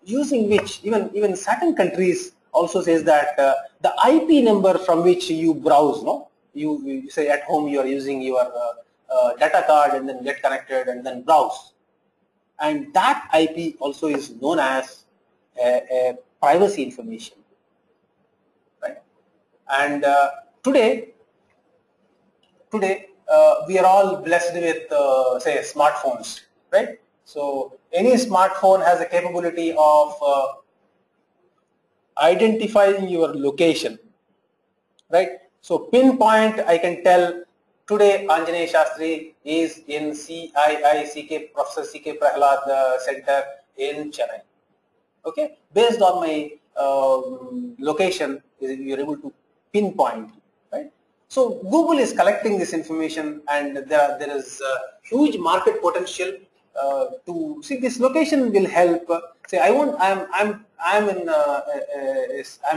using which even certain countries also says that the IP number from which you browse, no, you say at home you are using your data card and then get connected and then browse, and that IP also is known as a privacy information, right? And today we are all blessed with say smartphones, right? So any smartphone has a capability of identifying your location, right? So pinpoint, I can tell today Anjaneya Shastri is in CII Professor C.K. Prahlad Center in Chennai. Okay, based on my location, you're able to pinpoint, right? So Google is collecting this information, and there is huge market potential to see. This location will help Say I'm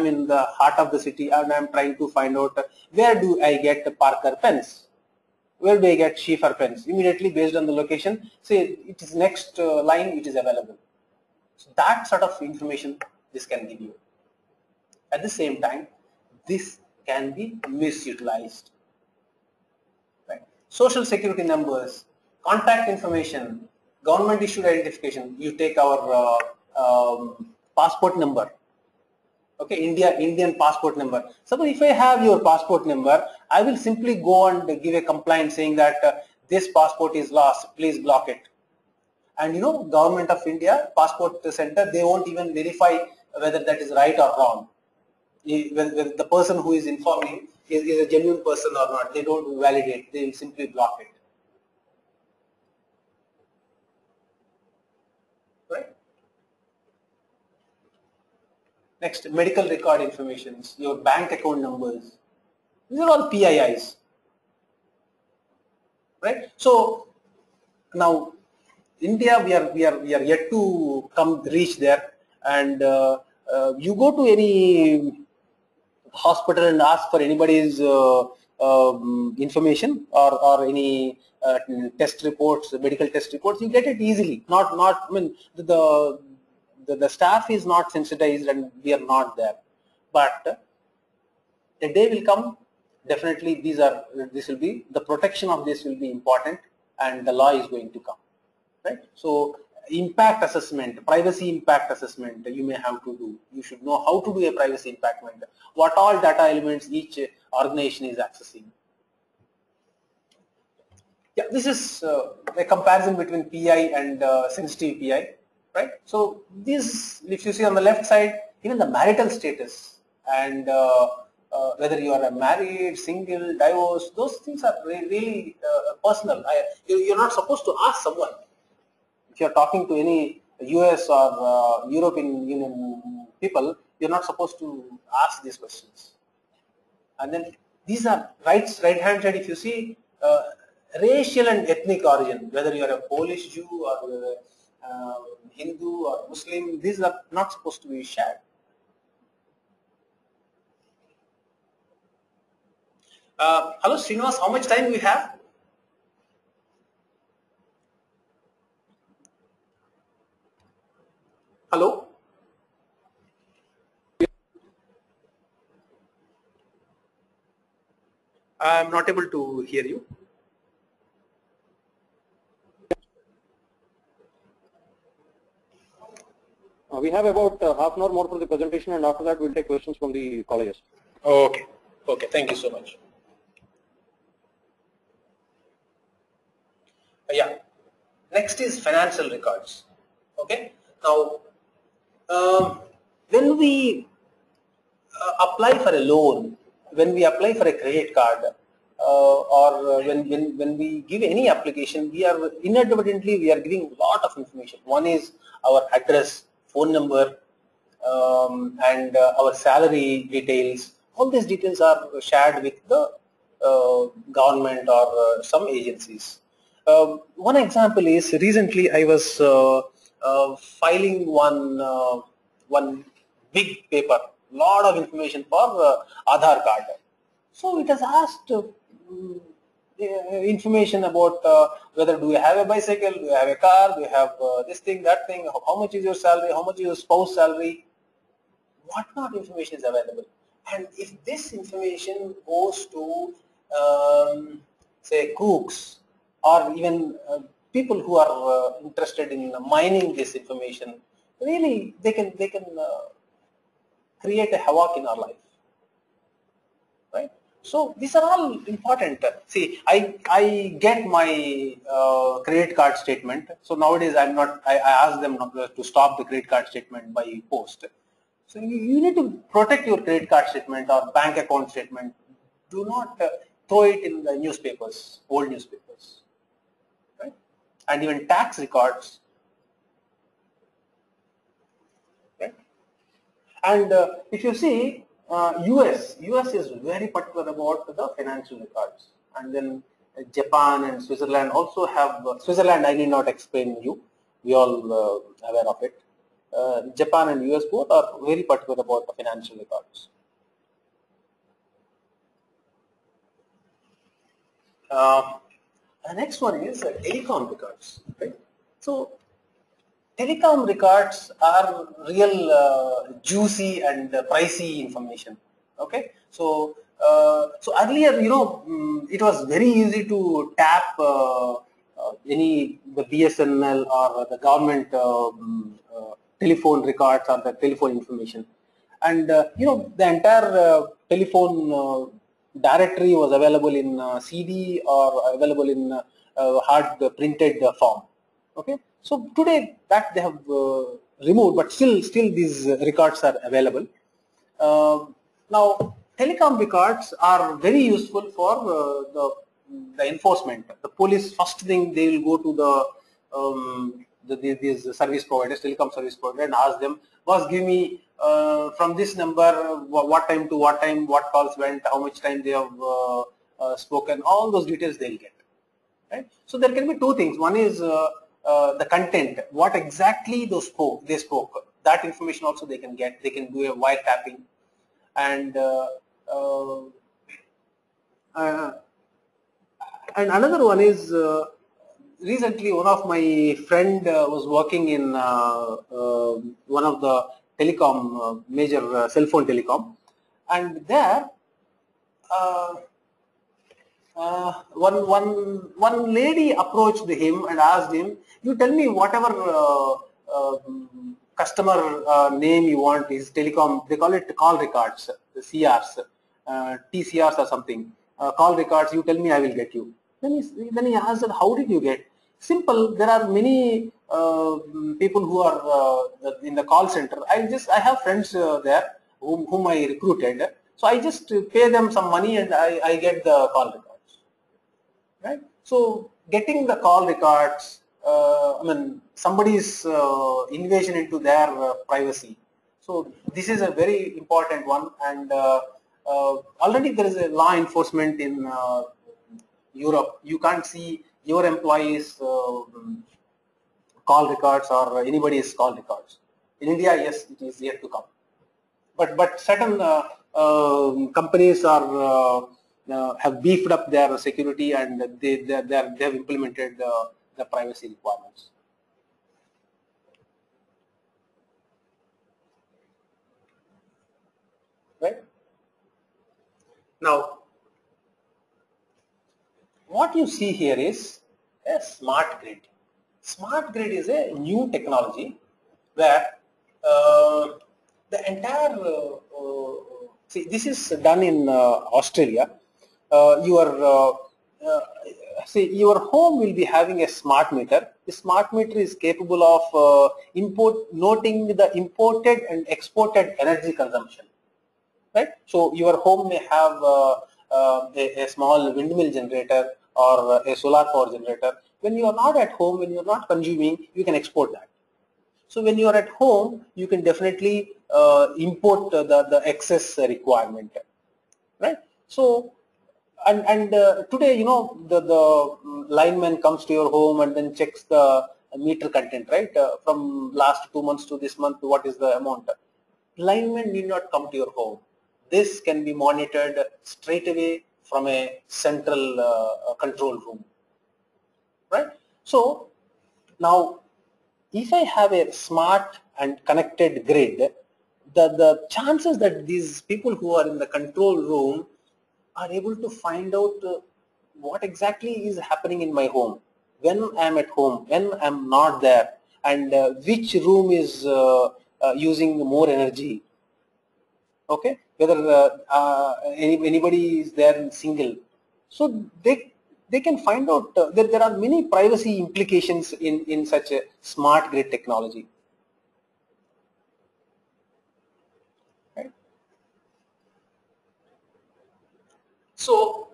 in the heart of the city and I'm trying to find out where do I get Parker pens. Where do I get Schaefer pens? Immediately based on the location, say it is next line, it is available. So that sort of information this can give you. At the same time, this can be misutilized. Right? Social security numbers, contact information, government issued identification. You take our passport number. Okay, Indian passport number. Suppose if I have your passport number, I will simply go and give a complaint saying that this passport is lost, please block it. And you know, Government of India, Passport Center, they won't even verify whether that is right or wrong. Whether the person who is informing is a genuine person or not. They don't validate, they will simply block it. Right? Next, medical record information, your bank account numbers. These are all PIIs. Right? So now India, we are yet to reach there, and you go to any hospital and ask for anybody's information or any test reports, medical test reports, you get it easily. I mean, the staff is not sensitized and we are not there. But the day will come, definitely this will be, the protection of this will be important and the law is going to come. Right? So impact assessment, privacy impact assessment you may have to do. You should know how to do a privacy impact assessment, what all data elements each organization is accessing. Yeah, this is a comparison between PI and sensitive PI, right? So this, if you see on the left side, even the marital status and whether you are married, single, divorced, those things are really personal. You're not supposed to ask someone. If you're talking to any US or European Union people, you're not supposed to ask these questions. And then these are right-hand side, if you see, racial and ethnic origin, whether you are a Polish Jew or Hindu or Muslim, these are not supposed to be shared. Hello, Srinivas, how much time we have? Hello? I'm not able to hear you. We have about half an hour more for the presentation, and after that we'll take questions from the colleges. Okay. Okay, thank you so much. Yeah. Next is financial records. Okay. Now, when we apply for a loan, when we apply for a credit card, or when we give any application, we are inadvertently giving a lot of information. One is our address, phone number, and our salary details. All these details are shared with the government or some agencies. One example is recently I was filing one big paper, lot of information for Aadhaar card. So it has asked information about whether do you have a bicycle, do you have a car, do you have this thing, that thing, how much is your salary, how much is your spouse salary, what not information is available. And if this information goes to say crooks or even people who are interested in mining this information, really they can create a havoc in our life, right? So these are all important. See, I get my credit card statement. So nowadays I ask them not to stop the credit card statement by post. So you need to protect your credit card statement or bank account statement. Do not throw it in the newspapers, old newspapers, right? And even tax records, right? And if you see, US is very particular about the financial records, and then Japan and Switzerland also have. Switzerland I need not explain you. We all aware of it. Japan and US both are very particular about the financial records. The next one is telecom records. Right? So telecom records are real juicy and pricey information. Okay, so so earlier, it was very easy to tap the BSNL or the government telephone records or the telephone information, and the entire telephone directory was available in CD or available in hard printed form. Okay, so today that they have removed, but still these records are available. Now telecom records are very useful for the enforcement. The police, first thing they will go to these service providers, telecom service provider, and ask them, boss, give me from this number what time to what time, what calls went, how much time they have spoken, all those details they'll get. Right? So there can be two things. One is the content, what exactly they spoke. That information also they can get. They can do a wiretapping, and another one is recently one of my friend was working in one of the telecom major cell phone telecom, and there one lady approached him and asked him, you tell me whatever customer name you want, is telecom, they call it call records, the CRs, TCRs or something, call records, you tell me, I will get you. Then he asked, how did you get? Simple, there are many people who are in the call center. I have friends there whom I recruited, so I just pay them some money and I get the call records. Right? So getting the call records, I mean, somebody's invasion into their privacy. So this is a very important one, and already there is a law enforcement in Europe. You can't see your employees' call records or anybody's call records. In India, yes, it is yet to come. But certain companies are have beefed up their security, and they have implemented the privacy requirements. Right? Now, what you see here is a smart grid. Smart grid is a new technology where the entire see, this is done in Australia. Your home will be having a smart meter. The smart meter is capable of noting the imported and exported energy consumption. Right? So your home may have a small windmill generator or a solar power generator. When you are not at home, when you are not consuming, you can export that. So when you are at home, you can definitely import the excess requirement. Right? So and today, the lineman comes to your home and then checks the meter content, right? From last 2 months to this month, what is the amount? Lineman need not come to your home. This can be monitored straight away from a central control room, right? So now, if I have a smart and connected grid, the chances that these people who are in the control room are able to find out what exactly is happening in my home, when I am at home, when I am not there, and which room is using more energy. Okay, whether anybody is there in single, so they can find out that there are many privacy implications in such a smart grid technology. Right? So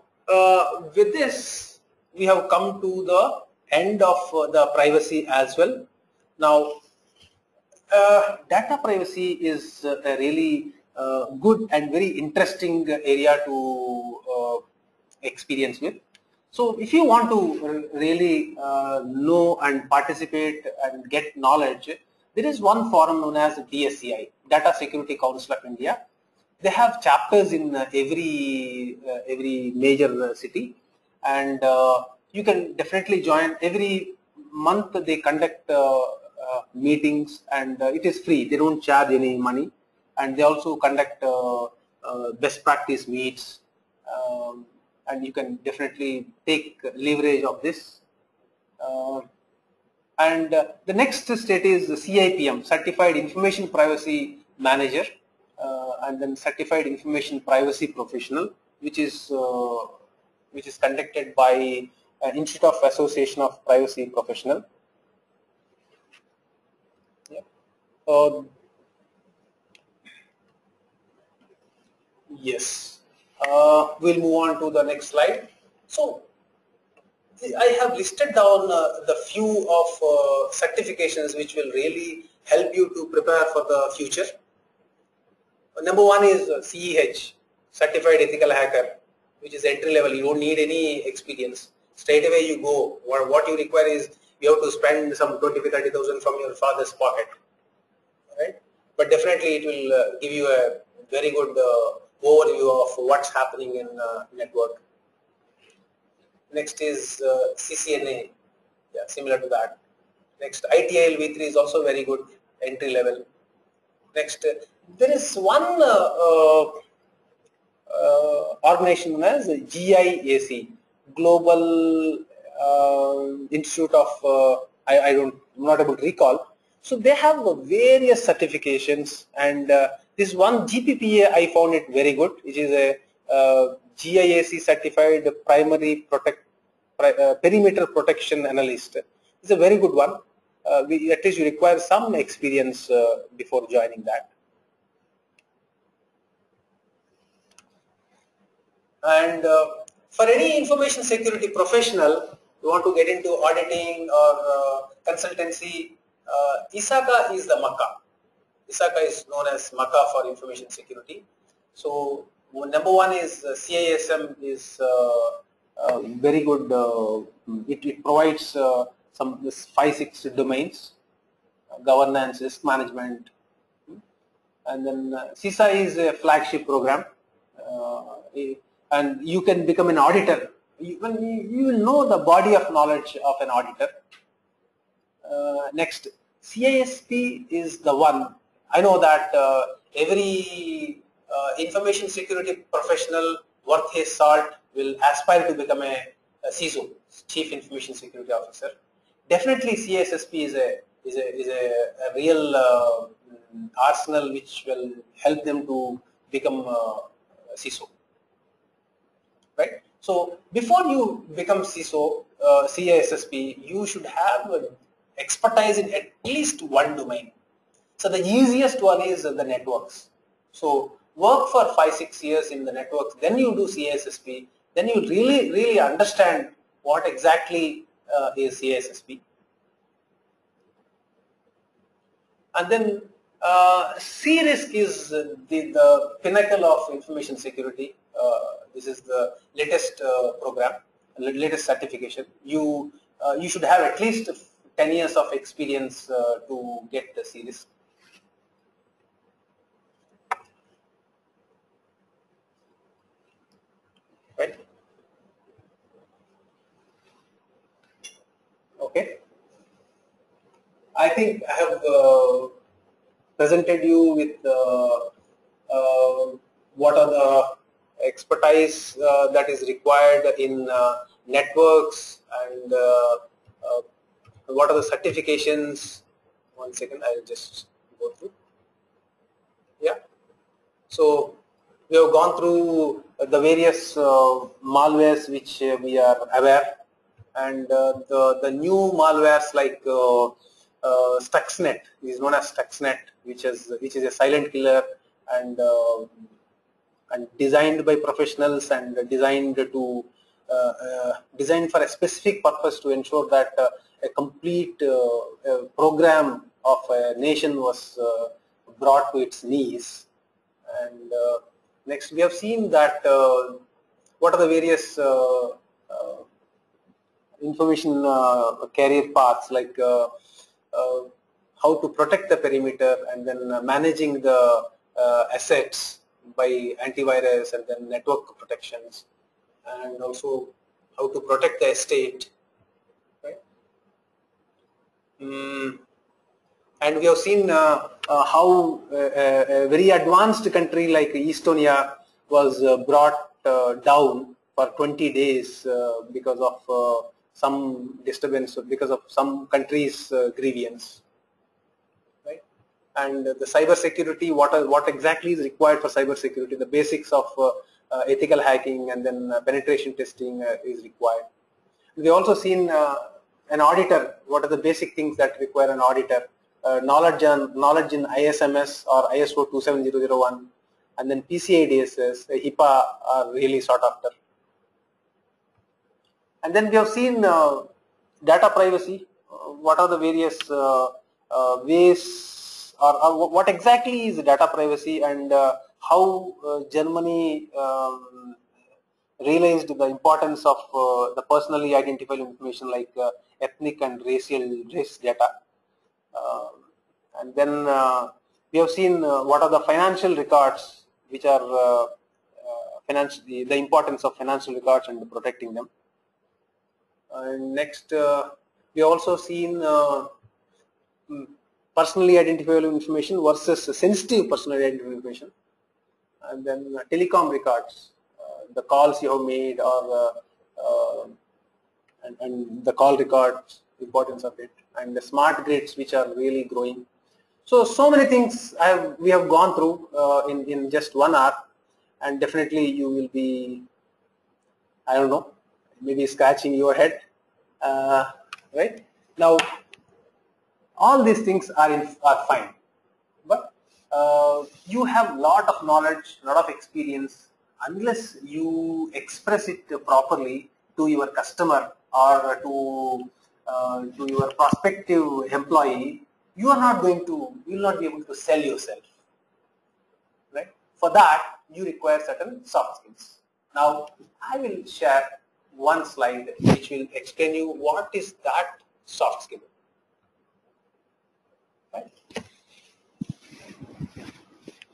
with this, we have come to the end of the privacy as well. Now, data privacy is a really good and very interesting area to experience with. So if you want to really know and participate and get knowledge, there is one forum known as DSCI, Data Security Council of India. They have chapters in every major city, and you can definitely join. Every month they conduct meetings, and it is free. They don't charge any money, and they also conduct best practice meets, and you can definitely take leverage of this. The next state is the CIPM, Certified Information Privacy Manager, and then Certified Information Privacy Professional, which is conducted by Institute of Association of Privacy Professional. Yeah. Yes. We'll move on to the next slide. So I have listed down the few of certifications which will really help you to prepare for the future. Number one is CEH, Certified Ethical Hacker, which is entry level. You don't need any experience. Straight away you go. What you require is you have to spend some 20,000-30,000 from your father's pocket, right? But definitely it will give you a very good overview of what's happening in network. Next is CCNA, yeah, similar to that. Next, ITIL V3 is also very good, entry level. Next, there is one organization known as GIAC, Global Institute of, I'm not able to recall. So they have various certifications, and this one GPPA I found it very good, which is a GIAC certified perimeter protection analyst. It's a very good one. At least you require some experience before joining that. And for any information security professional, you want to get into auditing or consultancy, ISACA is the Makkah. ISACA is known as Makkah for information security. So number one is CISM is very good. It provides some 5-6 domains: governance, risk management, and then CISA is a flagship program, and you can become an auditor. You will know the body of knowledge of an auditor. Next, CISP is the one. I know that every information security professional worth his salt will aspire to become a CISO, Chief Information Security Officer. Definitely, CISSP is a real arsenal which will help them to become CISO. Right. So before you become CISO, CISSP, you should have expertise in at least one domain. So the easiest one is the networks. So work for 5-6 years in the networks, then you do CISSP, then you really understand what exactly is CISSP. And then C-Risk is the pinnacle of information security. This is the latest program, latest certification. You should have at least 10 years of experience to get the C-Risk. Right? Okay. I think I have presented you with what are the expertise that is required in networks, and what are the certifications. One second, I'll just go through. Yeah. So we have gone through the various malwares which we are aware, and the new malwares like Stuxnet is known as Stuxnet, which is a silent killer, and designed by professionals and designed to designed for a specific purpose to ensure that a complete program of a nation was brought to its knees. And next, we have seen that what are the various information carrier paths, like how to protect the perimeter, and then managing the assets by antivirus and then network protections, and also how to protect the estate, right? And we have seen how a very advanced country like Estonia was brought down for 20 days because of some disturbance, because of some country's grievance, right? And the cyber security, what exactly is required for cyber security, the basics of ethical hacking and then penetration testing is required. We also seen an auditor, what are the basic things that require an auditor, knowledge in ISMS or ISO 27001, and then PCI DSS, HIPAA are really sought after. And then we have seen data privacy, what are the various ways, or what exactly is data privacy, and how Germany realized the importance of the personally identifiable information like ethnic and race data. And then we have seen what are the financial records, which are the importance of financial records and protecting them. And next, we also seen personally identifiable information versus sensitive personally identifiable information, and then telecom records, the calls you have made, or and the call records, importance of it, and the smart grids, which are really growing. So many things we have gone through in just 1 hour, and definitely you will be, I don't know, maybe scratching your head, right? Now, all these things are fine, but you have lot of knowledge, lot of experience. Unless you express it properly to your customer or to your prospective employee, you will not be able to sell yourself, right? For that, you require certain soft skills. Now, I will share one slide which will explain you what is that soft skill. Right?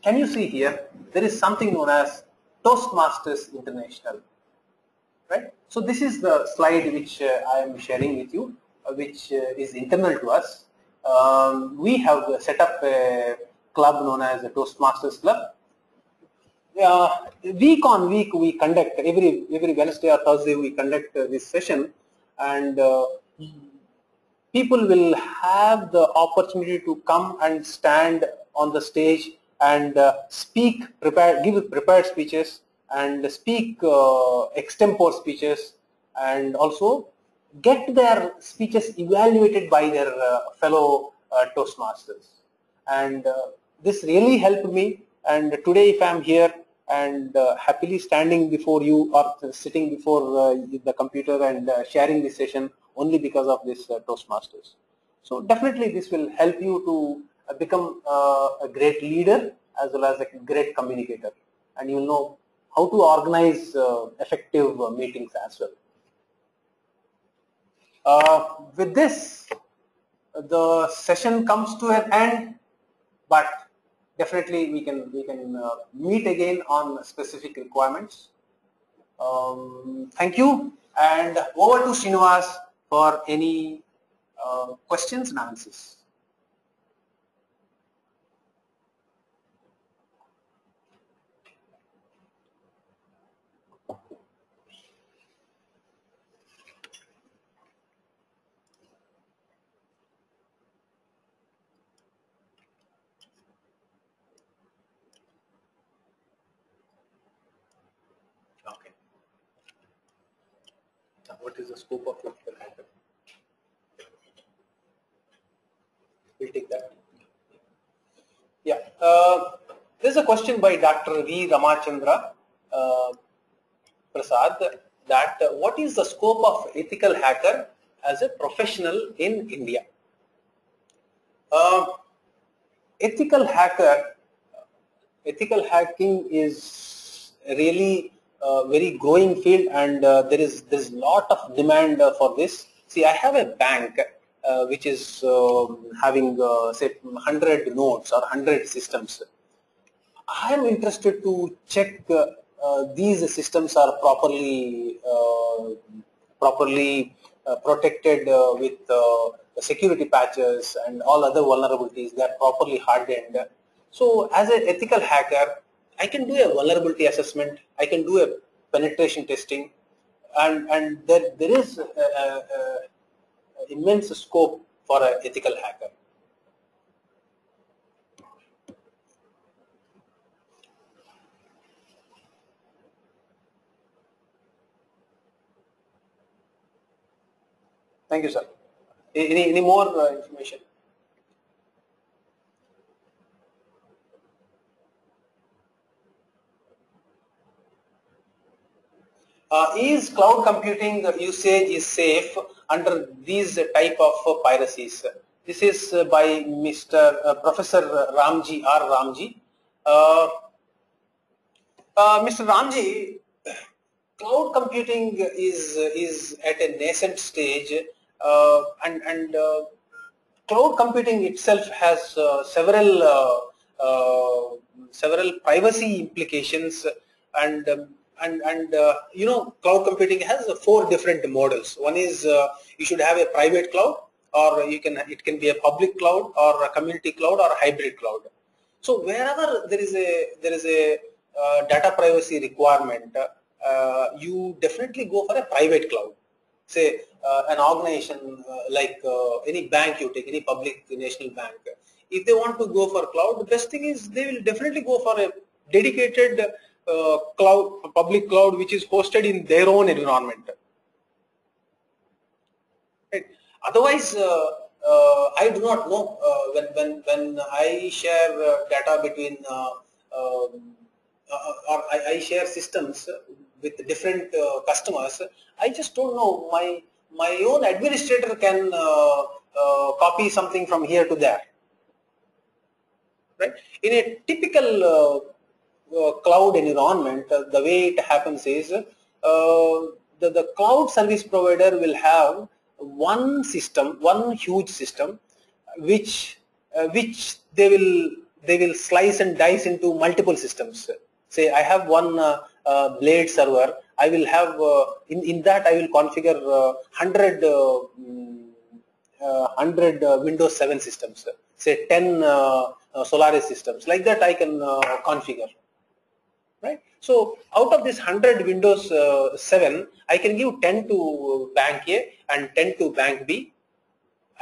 Can you see here? There is something known as Toastmasters International, right? So this is the slide which I am sharing with you, which is internal to us. We have set up a club known as the Toastmasters Club. Week on week we conduct, every Wednesday or Thursday we conduct this session, and people will have the opportunity to come and stand on the stage and give prepared speeches, and speak extempore speeches, and also get their speeches evaluated by their fellow Toastmasters. And this really helped me, and today if I am here and happily standing before you or sitting before the computer and sharing this session only because of this Toastmasters. So definitely this will help you to become a great leader as well as a great communicator, and you will know how to organize effective meetings as well. With this, the session comes to an end, but definitely we can meet again on specific requirements. Thank you, and over to Srinivas for any questions and answers. Okay. Now, what is the scope of ethical hacker? We'll take that. Yeah. There's a question by Dr. V. Ramachandra Prasad that what is the scope of ethical hacker as a professional in India? Ethical hacking is really a very growing field, and there's lot of demand for this. See, I have a bank which is having say 100 nodes or 100 systems. I am interested to check these systems are properly protected with security patches and all other vulnerabilities. They are properly hardened. So as an ethical hacker, I can do a vulnerability assessment. I can do a penetration testing, and there is immense scope for an ethical hacker. Thank you, sir. Any more information? Is cloud computing usage is safe under these type of piracies? This is by Mr. Professor Ramji R. Ramji. Mr. Ramji, cloud computing is at a nascent stage, and cloud computing itself has several privacy implications, and you know, cloud computing has 4 different models. One is you should have a private cloud, or it can be a public cloud, or a community cloud, or a hybrid cloud. So wherever there is a data privacy requirement, you definitely go for a private cloud. Say an organization like any bank you take, any public national bank, if they want to go for cloud, the best thing is they will definitely go for a dedicated cloud, public cloud, which is hosted in their own environment. Right. Otherwise, I do not know when I share data between or I share systems with different customers. I just don't know, my own administrator can copy something from here to there. Right? In a typical cloud environment, the way it happens is the cloud service provider will have one system, one huge system, which they will slice and dice into multiple systems. Say I have one Blade server. I will have in that I will configure 100 Windows 7 systems. Say 10 Solaris systems. Like that I can configure. Right. So out of this 100 Windows 7, I can give 10 to bank A and 10 to bank B,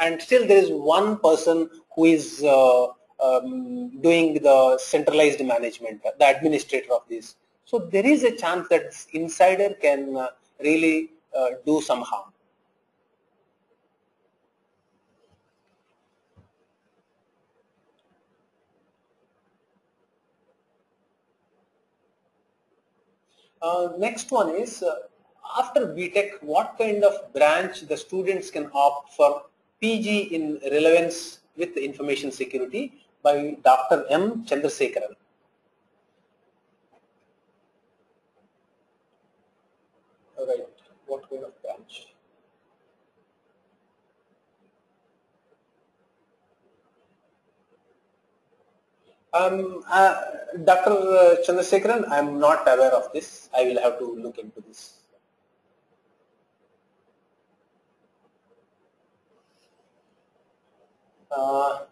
and still there is one person who is doing the centralized management, the administrator of this. So there is a chance that insider can really do some harm. Next one is, after BTech, what kind of branch the students can opt for PG in relevance with information security, by Dr. M. Chandrasekaran. All right, what kind of branch? Dr. Chandrasekaran, I am not aware of this. I will have to look into this.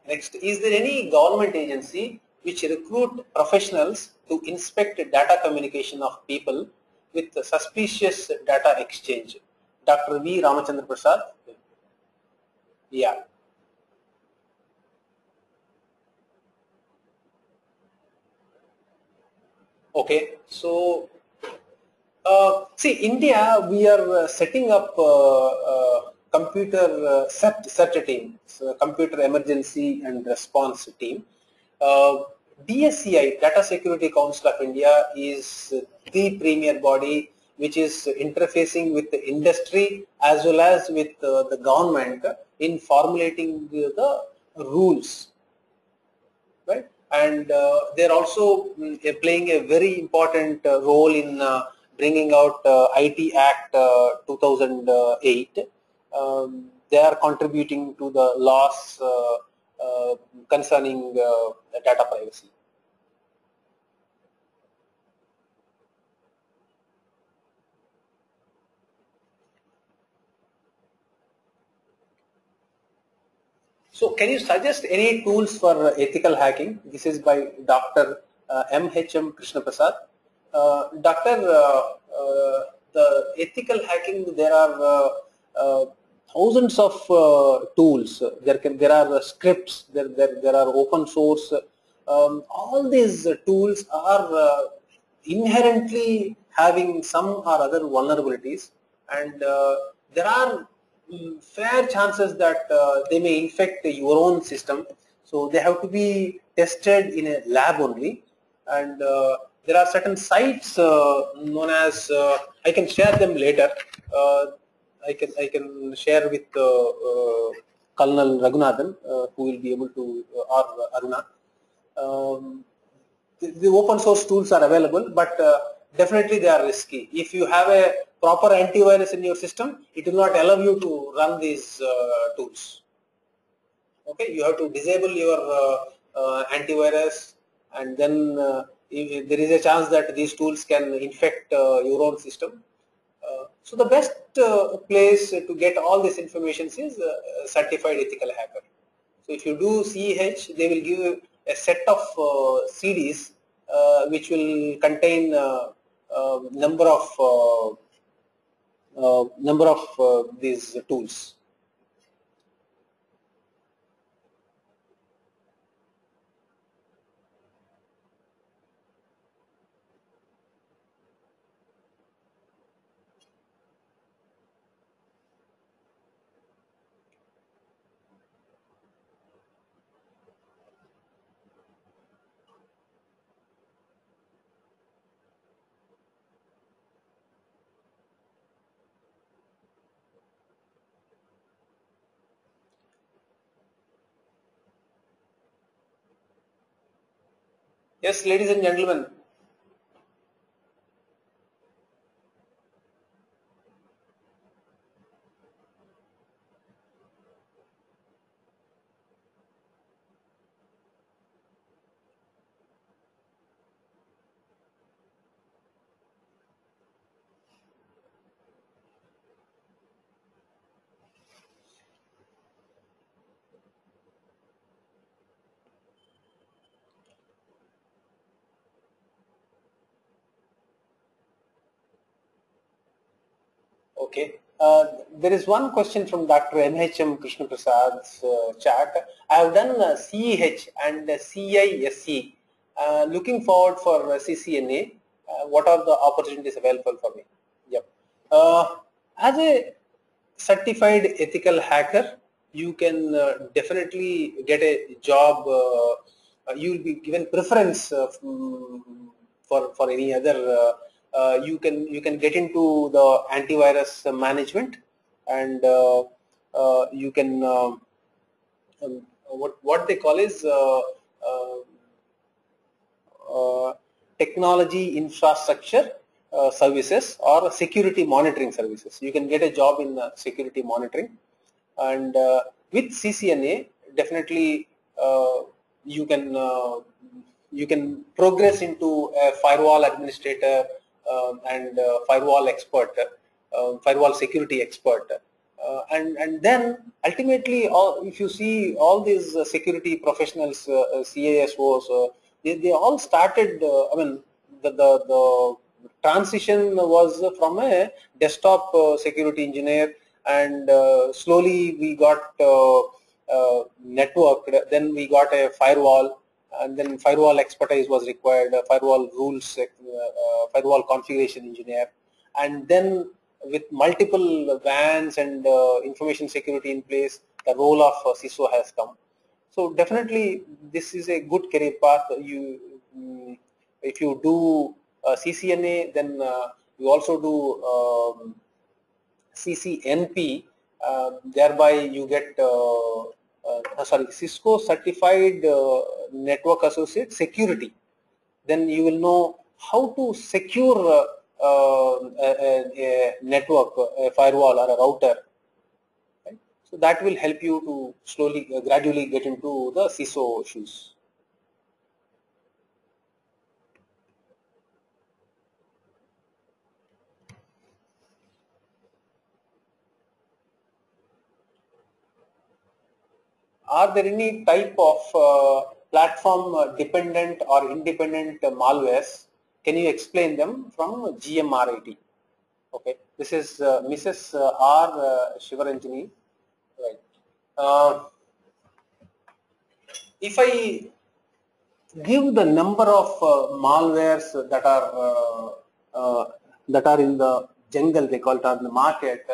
Next, is there any government agency which recruit professionals to inspect data communication of people with suspicious data exchange? Dr. V. Ramachandra Prasad? Yeah. Okay, so see, India, we are setting up computer CERT team, so Computer Emergency and Response Team. DSCI, Data Security Council of India, is the premier body which is interfacing with the industry as well as with the government in formulating the rules, right? And they're also playing a very important role in bringing out IT Act 2008. they are contributing to the loss concerning data privacy. So can you suggest any tools for ethical hacking? This is by Dr. M.H.M. Krishna Prasad. Doctor, the ethical hacking, there are thousands of tools. There are scripts. There are open source. All these tools are inherently having some or other vulnerabilities, and there are fair chances that they may infect your own system. So they have to be tested in a lab only, and there are certain sites known as I can share them later. I can share with Colonel Raghunathan, who will be able to, or Aruna. The open source tools are available, but definitely they are risky. If you have a proper antivirus in your system, it will not allow you to run these tools. Okay, you have to disable your antivirus, and then there is a chance that these tools can infect your own system. So the best place to get all this information is certified ethical hacker. So if you do CEH, they will give you a set of CDs which will contain number of these tools. Yes, ladies and gentlemen. Okay. There is one question from Dr. M.H.M. Krishna Prasad's chat. I have done CEH and CISE. Looking forward for CCNA. What are the opportunities available for me? Yep. As a certified ethical hacker, you can definitely get a job. You will be given preference for any other. You can get into the antivirus management, and you can what they call is technology infrastructure services or security monitoring services. You can get a job in security monitoring, and with CCNA definitely you can progress into a firewall administrator and firewall expert, firewall security expert, and then ultimately, if you see all these security professionals, CASOs, they all started. I mean, the transition was from a desktop security engineer, and slowly we got networked. Then we got a firewall, and then firewall expertise was required. Firewall rules, firewall configuration engineer, and then with multiple VANs and information security in place, the role of CISO has come. So definitely, this is a good career path. If you do CCNA, then you also do CCNP. Thereby, you get Cisco Certified Network Associate Security. Then you will know how to secure a network, a firewall or a router. Right? So that will help you to slowly, gradually get into the CISO shoes. Are there any type of platform dependent or independent malwares? Can you explain them from GMRIT? Okay, this is Mrs. R. Shivaranjani. Right. If I give the number of malwares that are in the jungle, they call it, on the market,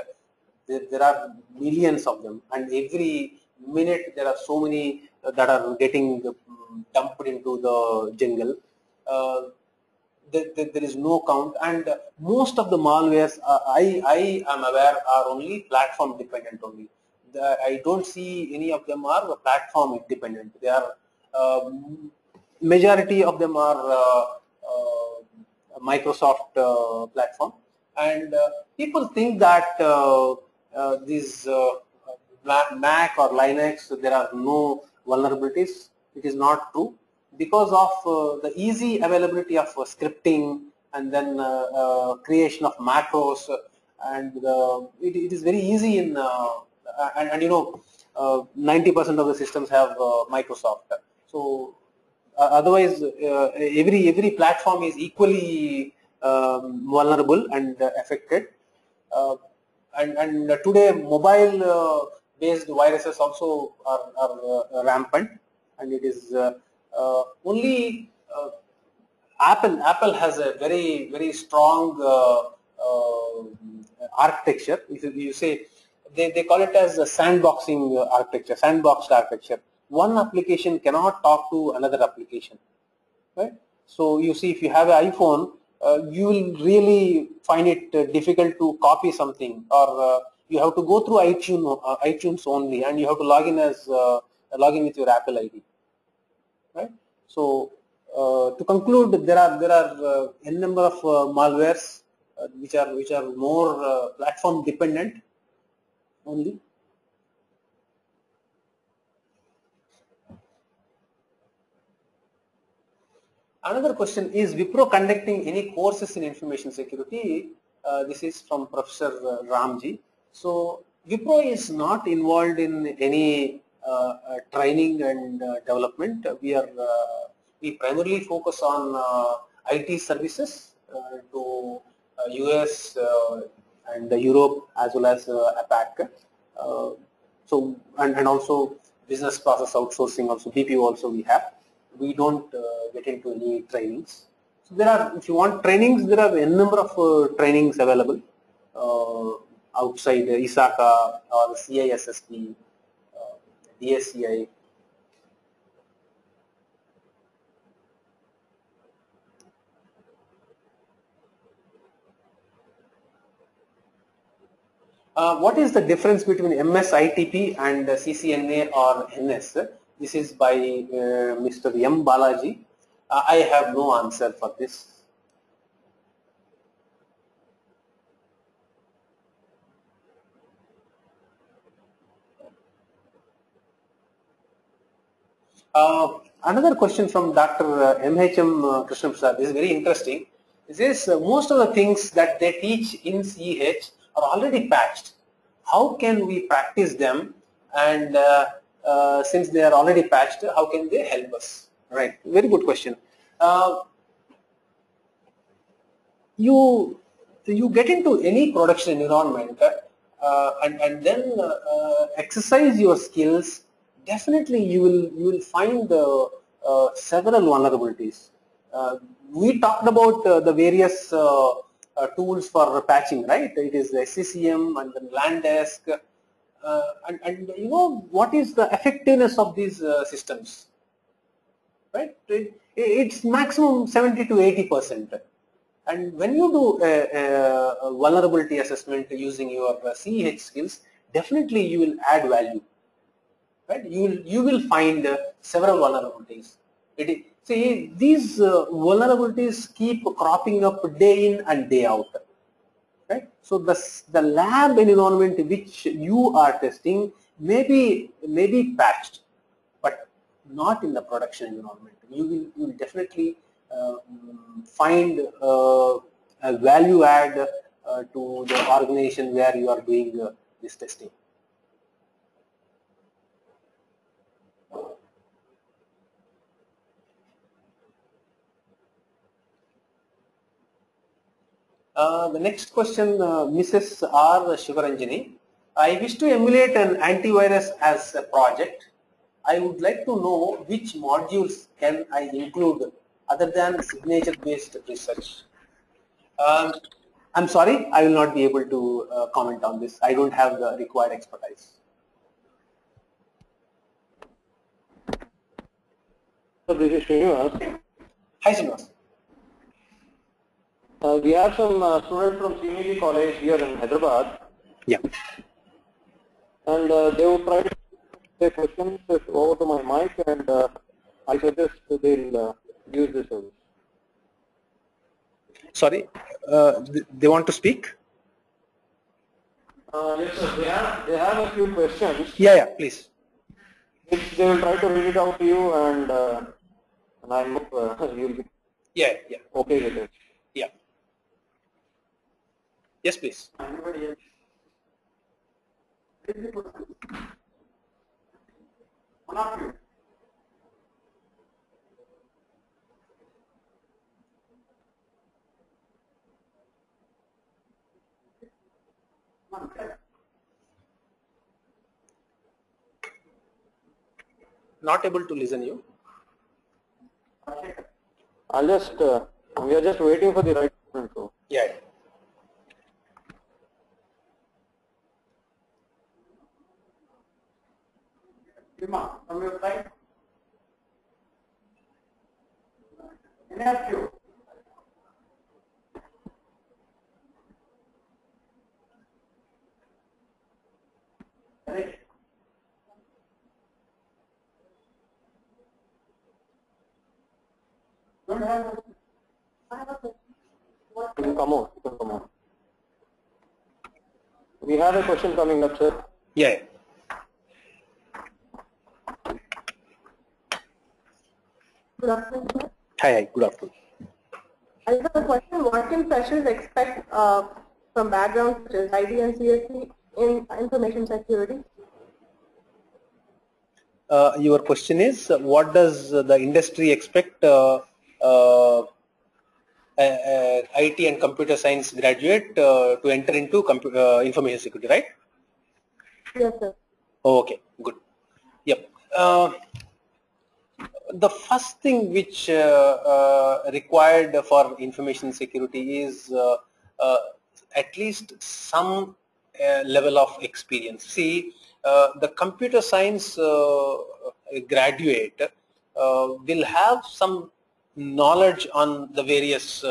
there are millions of them, and every minute there are so many that are getting dumped into the jungle. There is no count, and most of the malwares I am aware are only platform dependent only. I don't see any of them are platform independent. They are majority of them are Microsoft platform, and people think that these Mac or Linux, there are no vulnerabilities. It is not true, because of the easy availability of scripting, and then creation of macros, and it is very easy in and you know 90% of the systems have Microsoft. So otherwise every platform is equally vulnerable and affected. And today mobile based viruses also are rampant, and it is only Apple has a very strong architecture. If you say, they call it as a sandboxing architecture, sandboxed architecture. One application cannot talk to another application, right? So you see, if you have an iPhone, you will really find it difficult to copy something, or you have to go through iTunes only, and you have to log in with your Apple ID, right? So to conclude, there are n number of malwares which are more platform dependent only. Another question, is Wipro conducting any courses in information security? This is from Professor Ramji. So Wipro is not involved in any training and development. We primarily focus on IT services to US and Europe, as well as APAC. So and also business process outsourcing, also BPO also we have. We don't get into any trainings. So there are, if you want trainings, there are a number of trainings available outside ISACA or CISSP, DSCI. What is the difference between MSITP and CCNA or NS? This is by Mr. M. Balaji. I have no answer for this. Another question from Dr. M.H.M. Krishna Prasad is very interesting. It says most of the things that they teach in CH are already patched. How can we practice them? And since they are already patched, how can they help us? Right, very good question. You get into any production environment and then exercise your skills. Definitely, you will find several vulnerabilities. We talked about the various tools for patching, right? It is the SCCM and then LANDesk. And you know what is the effectiveness of these systems, right? It's maximum 70 to 80%. And when you do a vulnerability assessment using your CEH skills, definitely you will add value, right? You will find several vulnerabilities. See, these vulnerabilities keep cropping up day in and day out. Right? So the lab environment which you are testing maybe patched, but not in the production environment. You will definitely find a value add to the organization where you are doing this testing. The next question, Mrs. R. Shivaranjani. I wish to emulate an antivirus as a project. I would like to know which modules can I include other than signature-based research. I'm sorry, I will not be able to comment on this. I don't have the required expertise. So this is Srinivas. Hi, Srinivas. We have some students from CME college here in Hyderabad. Yeah. And they will try to take questions over to my mic, and I suggest they'll use this service. Sorry, they want to speak? Yes, sir. They have a few questions. Yeah, please. Which they will try to read it out to you, and I hope you'll be okay with it. Yeah. Yes, please. Not able to listen you. I'll just, we are just waiting for the right moment. So. Yeah. From your side? You can come on. We have a question coming up, sir. Yeah. Good afternoon, sir. Hi, good afternoon. I have a question. What can freshers expect from backgrounds such as ID and CSC in information security? Your question is, what does the industry expect IT and computer science graduate to enter into information security, right? Yes, sir. Oh, okay, good. Yep. The first thing which required for information security is at least some level of experience. See, the computer science graduate will have some knowledge on the various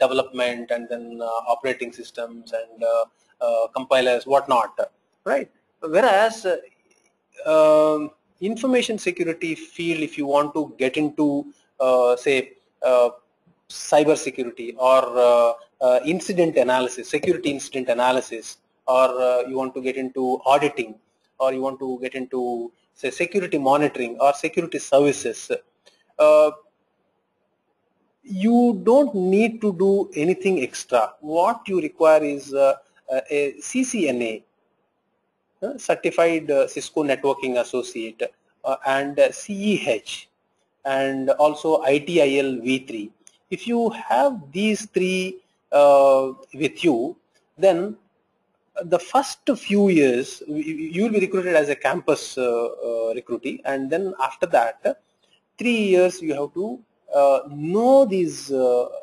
development and then operating systems and compilers, whatnot, right? Whereas information security field, if you want to get into say cyber security or incident analysis, security incident analysis, or you want to get into auditing, or you want to get into say security monitoring or security services, you don't need to do anything extra. What you require is a CCNA, Certified Cisco Networking Associate, and CEH, and also ITIL V3. If you have these three with you, then the first few years you will be recruited as a campus recruitee, and then after that 3 years you have to know these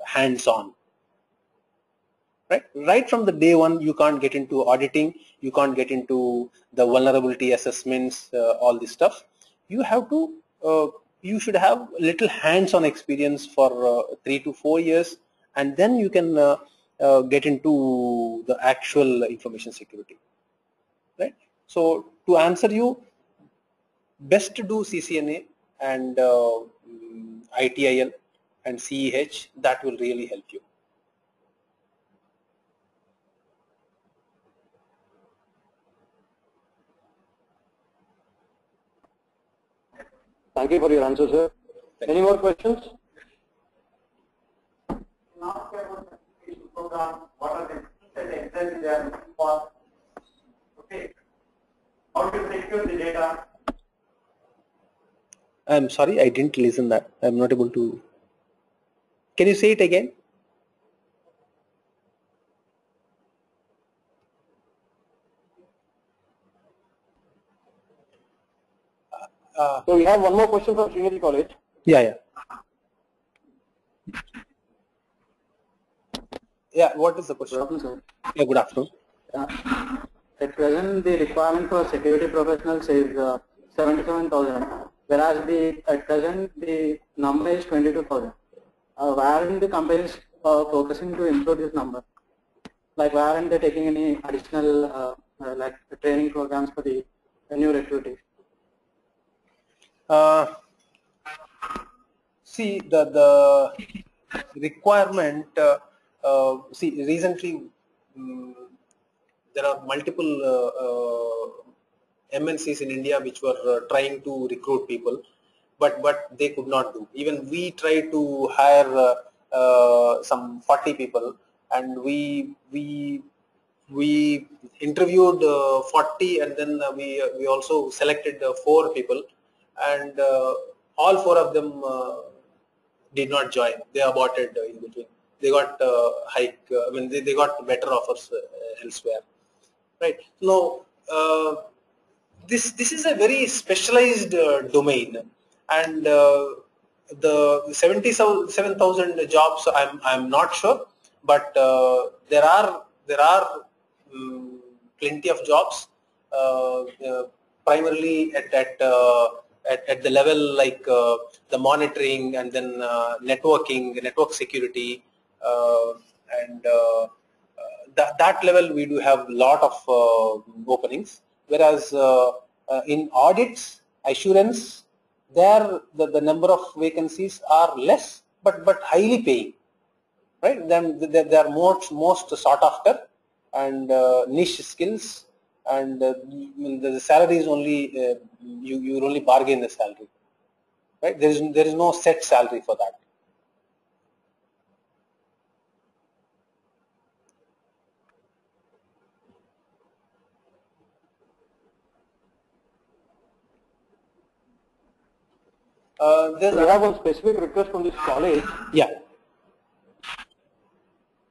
hands-on. Right from the day one, you can't get into auditing, you can't get into the vulnerability assessments, all this stuff. You have to, you should have little hands-on experience for 3 to 4 years, and then you can get into the actual information security, right? So to answer you, best to do CCNA and ITIL and CEH. That will really help you. Thank you for your answer, sir. Any more questions? Not about the program, what are the skills and exactly they are looking for? Okay. How to secure the data? I'm sorry, I didn't listen that. I'm not able to. Can you say it again? So we have one more question from Trinity College. Yeah. Yeah, what is the question? Good afternoon, sir. Yeah, good afternoon. At present, the requirement for security professionals is 77,000, whereas at present the number is 22,000. Why aren't the companies focusing to improve this number? Like, why aren't they taking any additional like training programs for the new recruitees? See, the requirement, see, recently there are multiple MNCs in India which were trying to recruit people, but they could not do. Even we tried to hire some 40 people, and we interviewed 40, and then we also selected 4 people, and all 4 of them did not join. They aborted in between. They got hike. I mean, they got better offers elsewhere. Right. Now, this is a very specialized domain, and the 77,000 jobs, I'm not sure, but there are plenty of jobs, primarily at the level like the monitoring, and then networking, network security, and that level we do have a lot of openings. Whereas in audits, assurance, there the number of vacancies are less, but highly paying. Right? Then they are most sought after, and niche skills, and the salary is only you only bargain the salary. Right? There is no set salary for that. We have one specific request from this college. Yeah.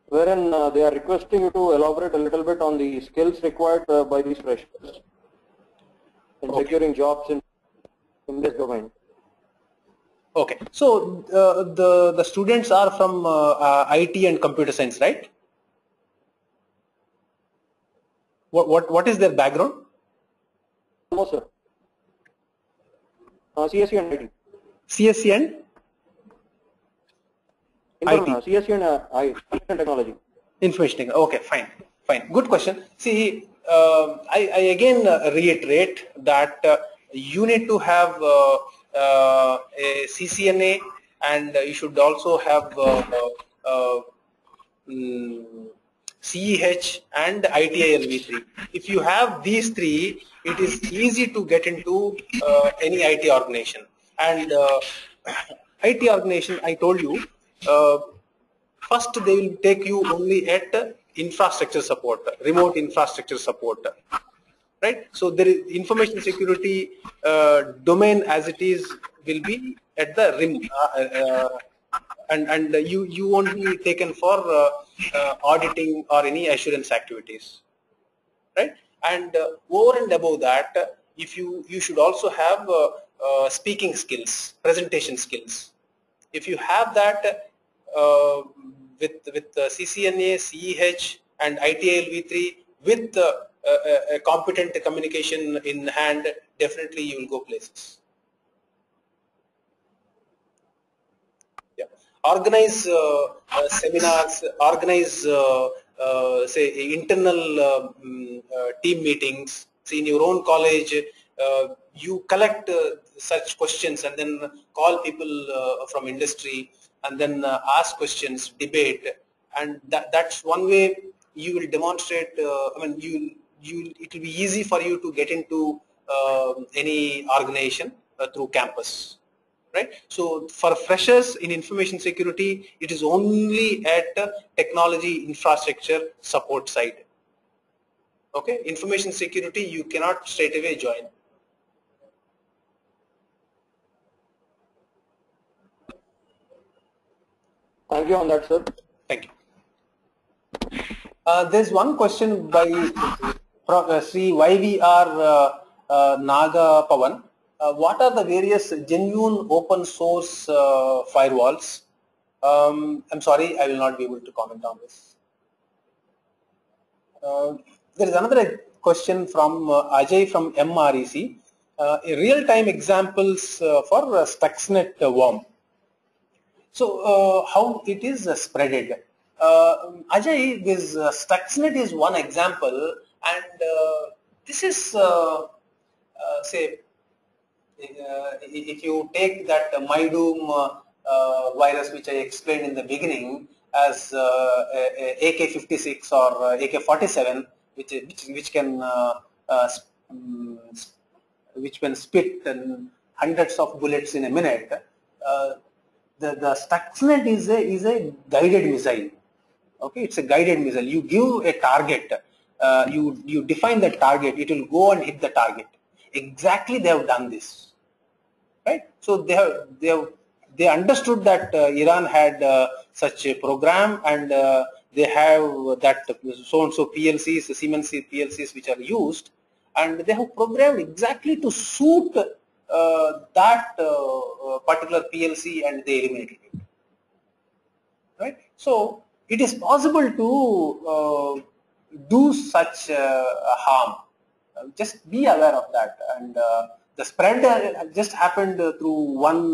Wherein they are requesting you to elaborate a little bit on the skills required by these freshers in securing jobs in this domain. Okay. So the students are from IT and computer science, right? What is their background? No, sir. CSE and IT. CSE and IT. CSE and Information Technology. Information technology. Okay, fine. Good question. See, I again reiterate that you need to have a CCNA, and you should also have CEH and ITIL-V3. If you have these 3, it is easy to get into any IT organization. And IT organization, I told you, first they will take you only at infrastructure support, remote infrastructure support. Right? So there is information security domain as it is will be at the rim, and you won't be taken for auditing or any assurance activities. Right? And over and above that, if you should also have speaking skills, presentation skills. If you have that with CCNA, CEH, and ITIL-V3 with a competent communication in hand, definitely you will go places. Yeah. Organize seminars, organize say internal team meetings. See, in your own college, you collect such questions and then call people from industry, and then ask questions, debate, and that's one way you will demonstrate. I mean, it will be easy for you to get into any organization through campus. right? So for freshers in information security, it is only at technology infrastructure support side. Okay, information security you cannot straight away join. Thank you on that, sir. Thank you. There's one question by Sri YVR Naga Pavan. What are the various genuine open source firewalls? I'm sorry, I will not be able to comment on this. There is another question from Ajay from MREC. Real-time examples for Stuxnet worm. So how it is spreaded? Ajay, this Stuxnet is one example, and this is say if you take that MyDoom virus which I explained in the beginning as AK-56 or AK-47, which can spit hundreds of bullets in a minute. The Stuxnet is a guided missile. Okay, it's a guided missile. You give a target, you define the target, it will go and hit the target. Exactly, they have done this, right? So they understood that Iran had such a program, and they have that so and so PLCs, the Siemens PLCs which are used, and they have programmed exactly to suit that particular PLC, and they eliminated it, right? So it is possible to do such harm. Just be aware of that, and the spread just happened through one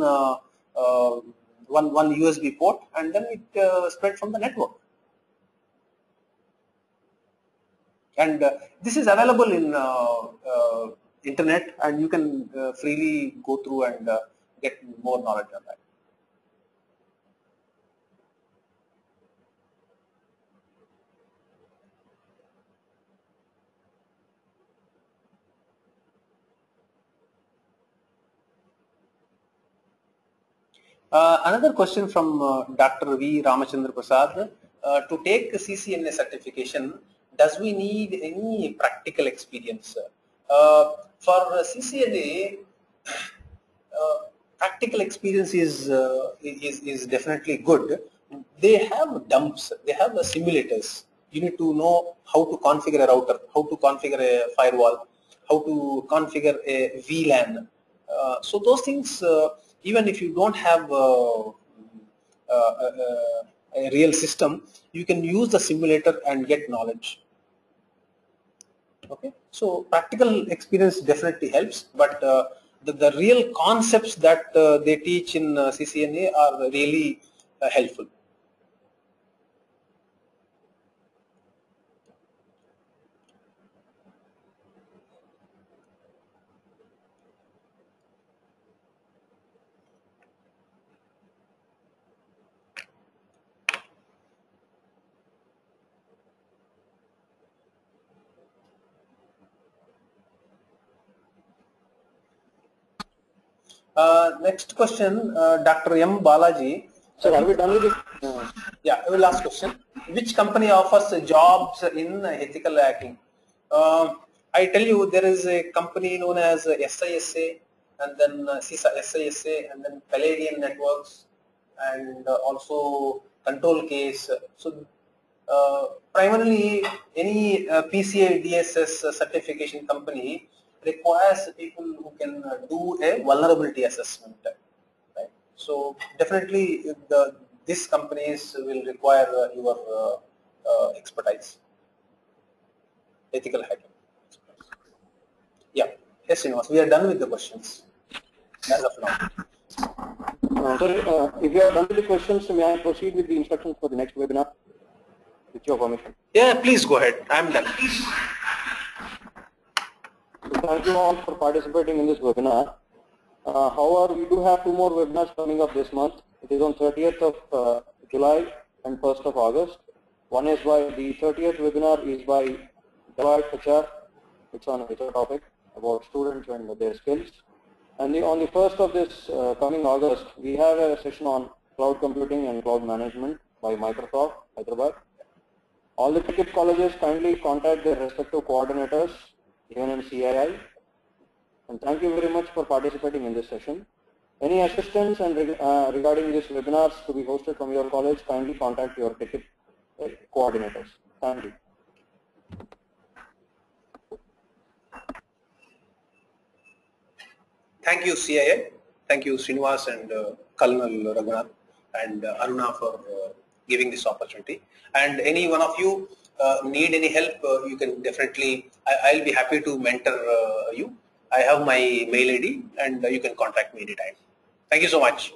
USB port, and then it spread from the network. And this is available in internet, and you can freely go through and get more knowledge on that. Another question from Dr. V. Ramachandra Prasad. To take the CCNA certification, does we need any practical experience? For CCNA, practical experience is definitely good. They have dumps, they have simulators. You need to know how to configure a router, how to configure a firewall, how to configure a VLAN. So those things, even if you don't have a real system, you can use the simulator and get knowledge. Okay, so practical experience definitely helps, but the real concepts that they teach in CCNA are really helpful. Next question, Dr. M. Balaji. Sir, are we done with it? Yeah, I will last question. Which company offers jobs in ethical hacking? I tell you, there is a company known as SISA, and then SISA, and then Palladian Networks, and also Control Case. So primarily, any PCI DSS certification company requires people who can do a vulnerability assessment. Right? So definitely, these companies will require your expertise, ethical hacking. Yeah, yes, Srinivas, we are done with the questions as of now. Sir, if you are done with the questions, may I proceed with the instructions for the next webinar? With your permission. Yeah, please go ahead. I'm done. Thank you all for participating in this webinar. However, we do have 2 more webinars coming up this month. It is on 30th of July and 1st of August. One is by the 30th webinar is by Deloitte HR. It's on a HR topic about students and their skills. And on the 1st of this coming August, we have a session on cloud computing and cloud management by Microsoft, Hyderabad. All the ticket colleges kindly contact their respective coordinators, even in CII. And thank you very much for participating in this session. Any assistance and regarding these webinars to be hosted from your college, kindly contact your ticket coordinators. Thank you. Thank you, CII. Thank you, Srinivas and Colonel Raghunath and Aruna for giving this opportunity. And any one of you need any help, you can definitely, I'll be happy to mentor you. I have my mail ID and you can contact me anytime. Thank you so much.